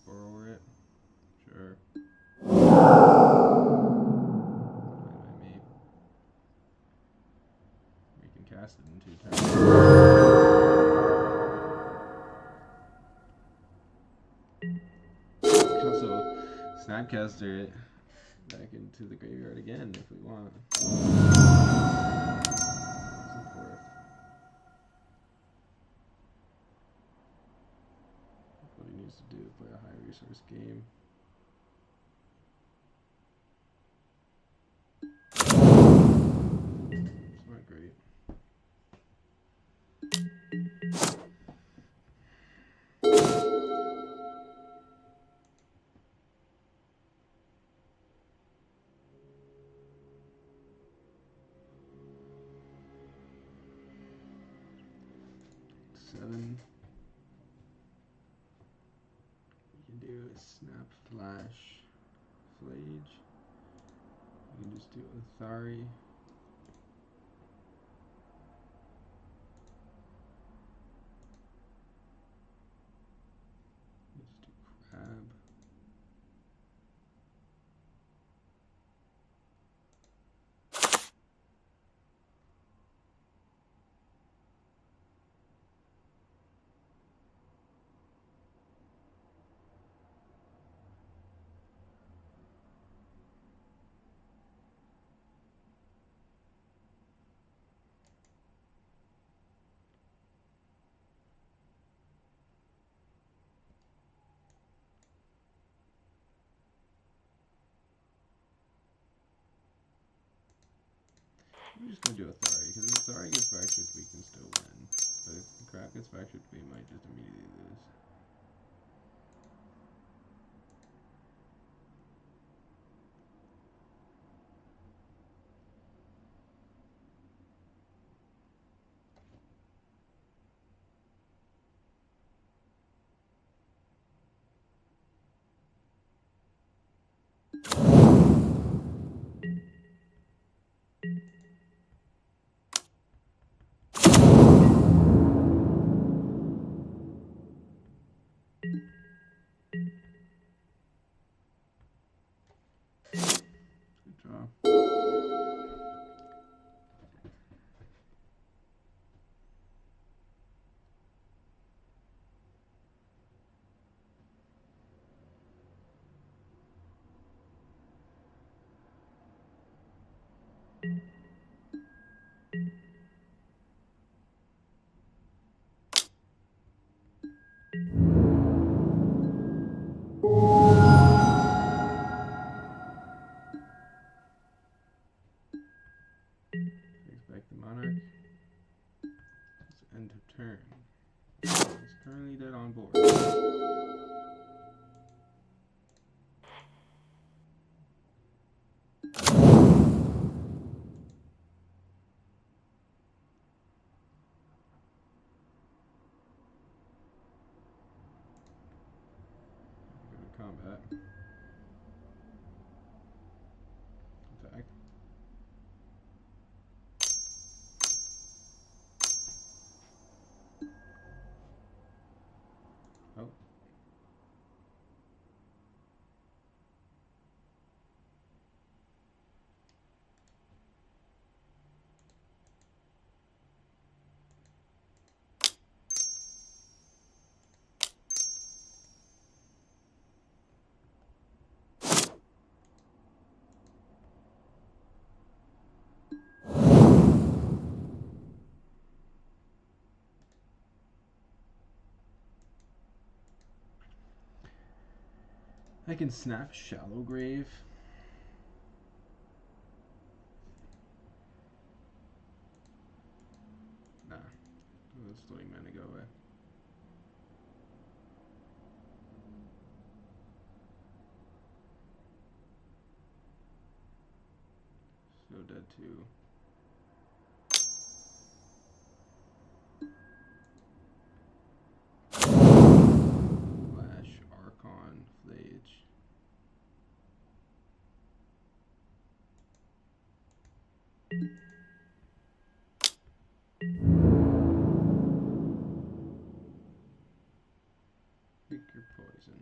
Borrow it. Sure. Fine by me. We can cast it in 2 turns. We can also Snapcaster it back into the graveyard again if we want. What he needs to do is play a high resource game. It's not great. Seven. We can do a Snap Flash Flage. We can just do Athari. Just do Crab. I'm just gonna do Athari, because if Athari gets fractured, we can still win. But if the Crab gets fractured, we might just immediately lose. I can snap Shallow Grave. Nah, let's letting mana go away. So dead too. Flash, Archon, Flage. Pick your poison.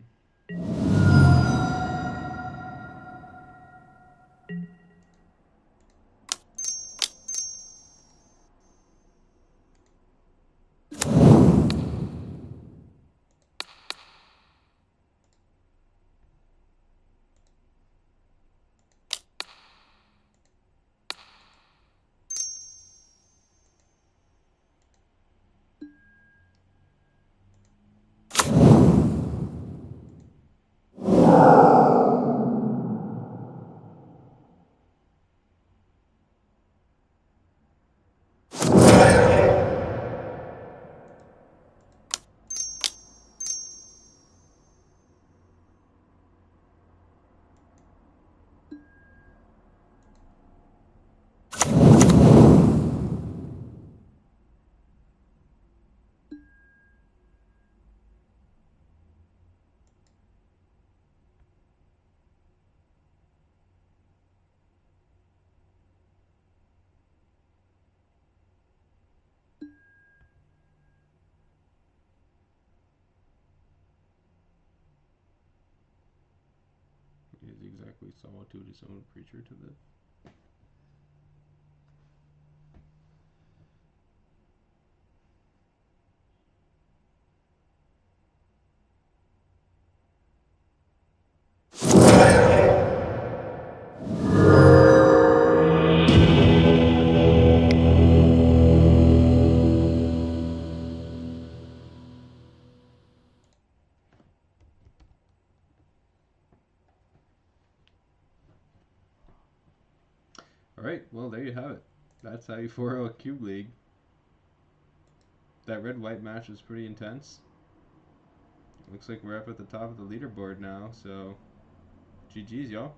Is exactly Solitude his own creature to live? Alright, well there you have it. That's how you 4-0 a Cube League. That red-white match was pretty intense. Looks like we're up at the top of the leaderboard now, so GG's, y'all.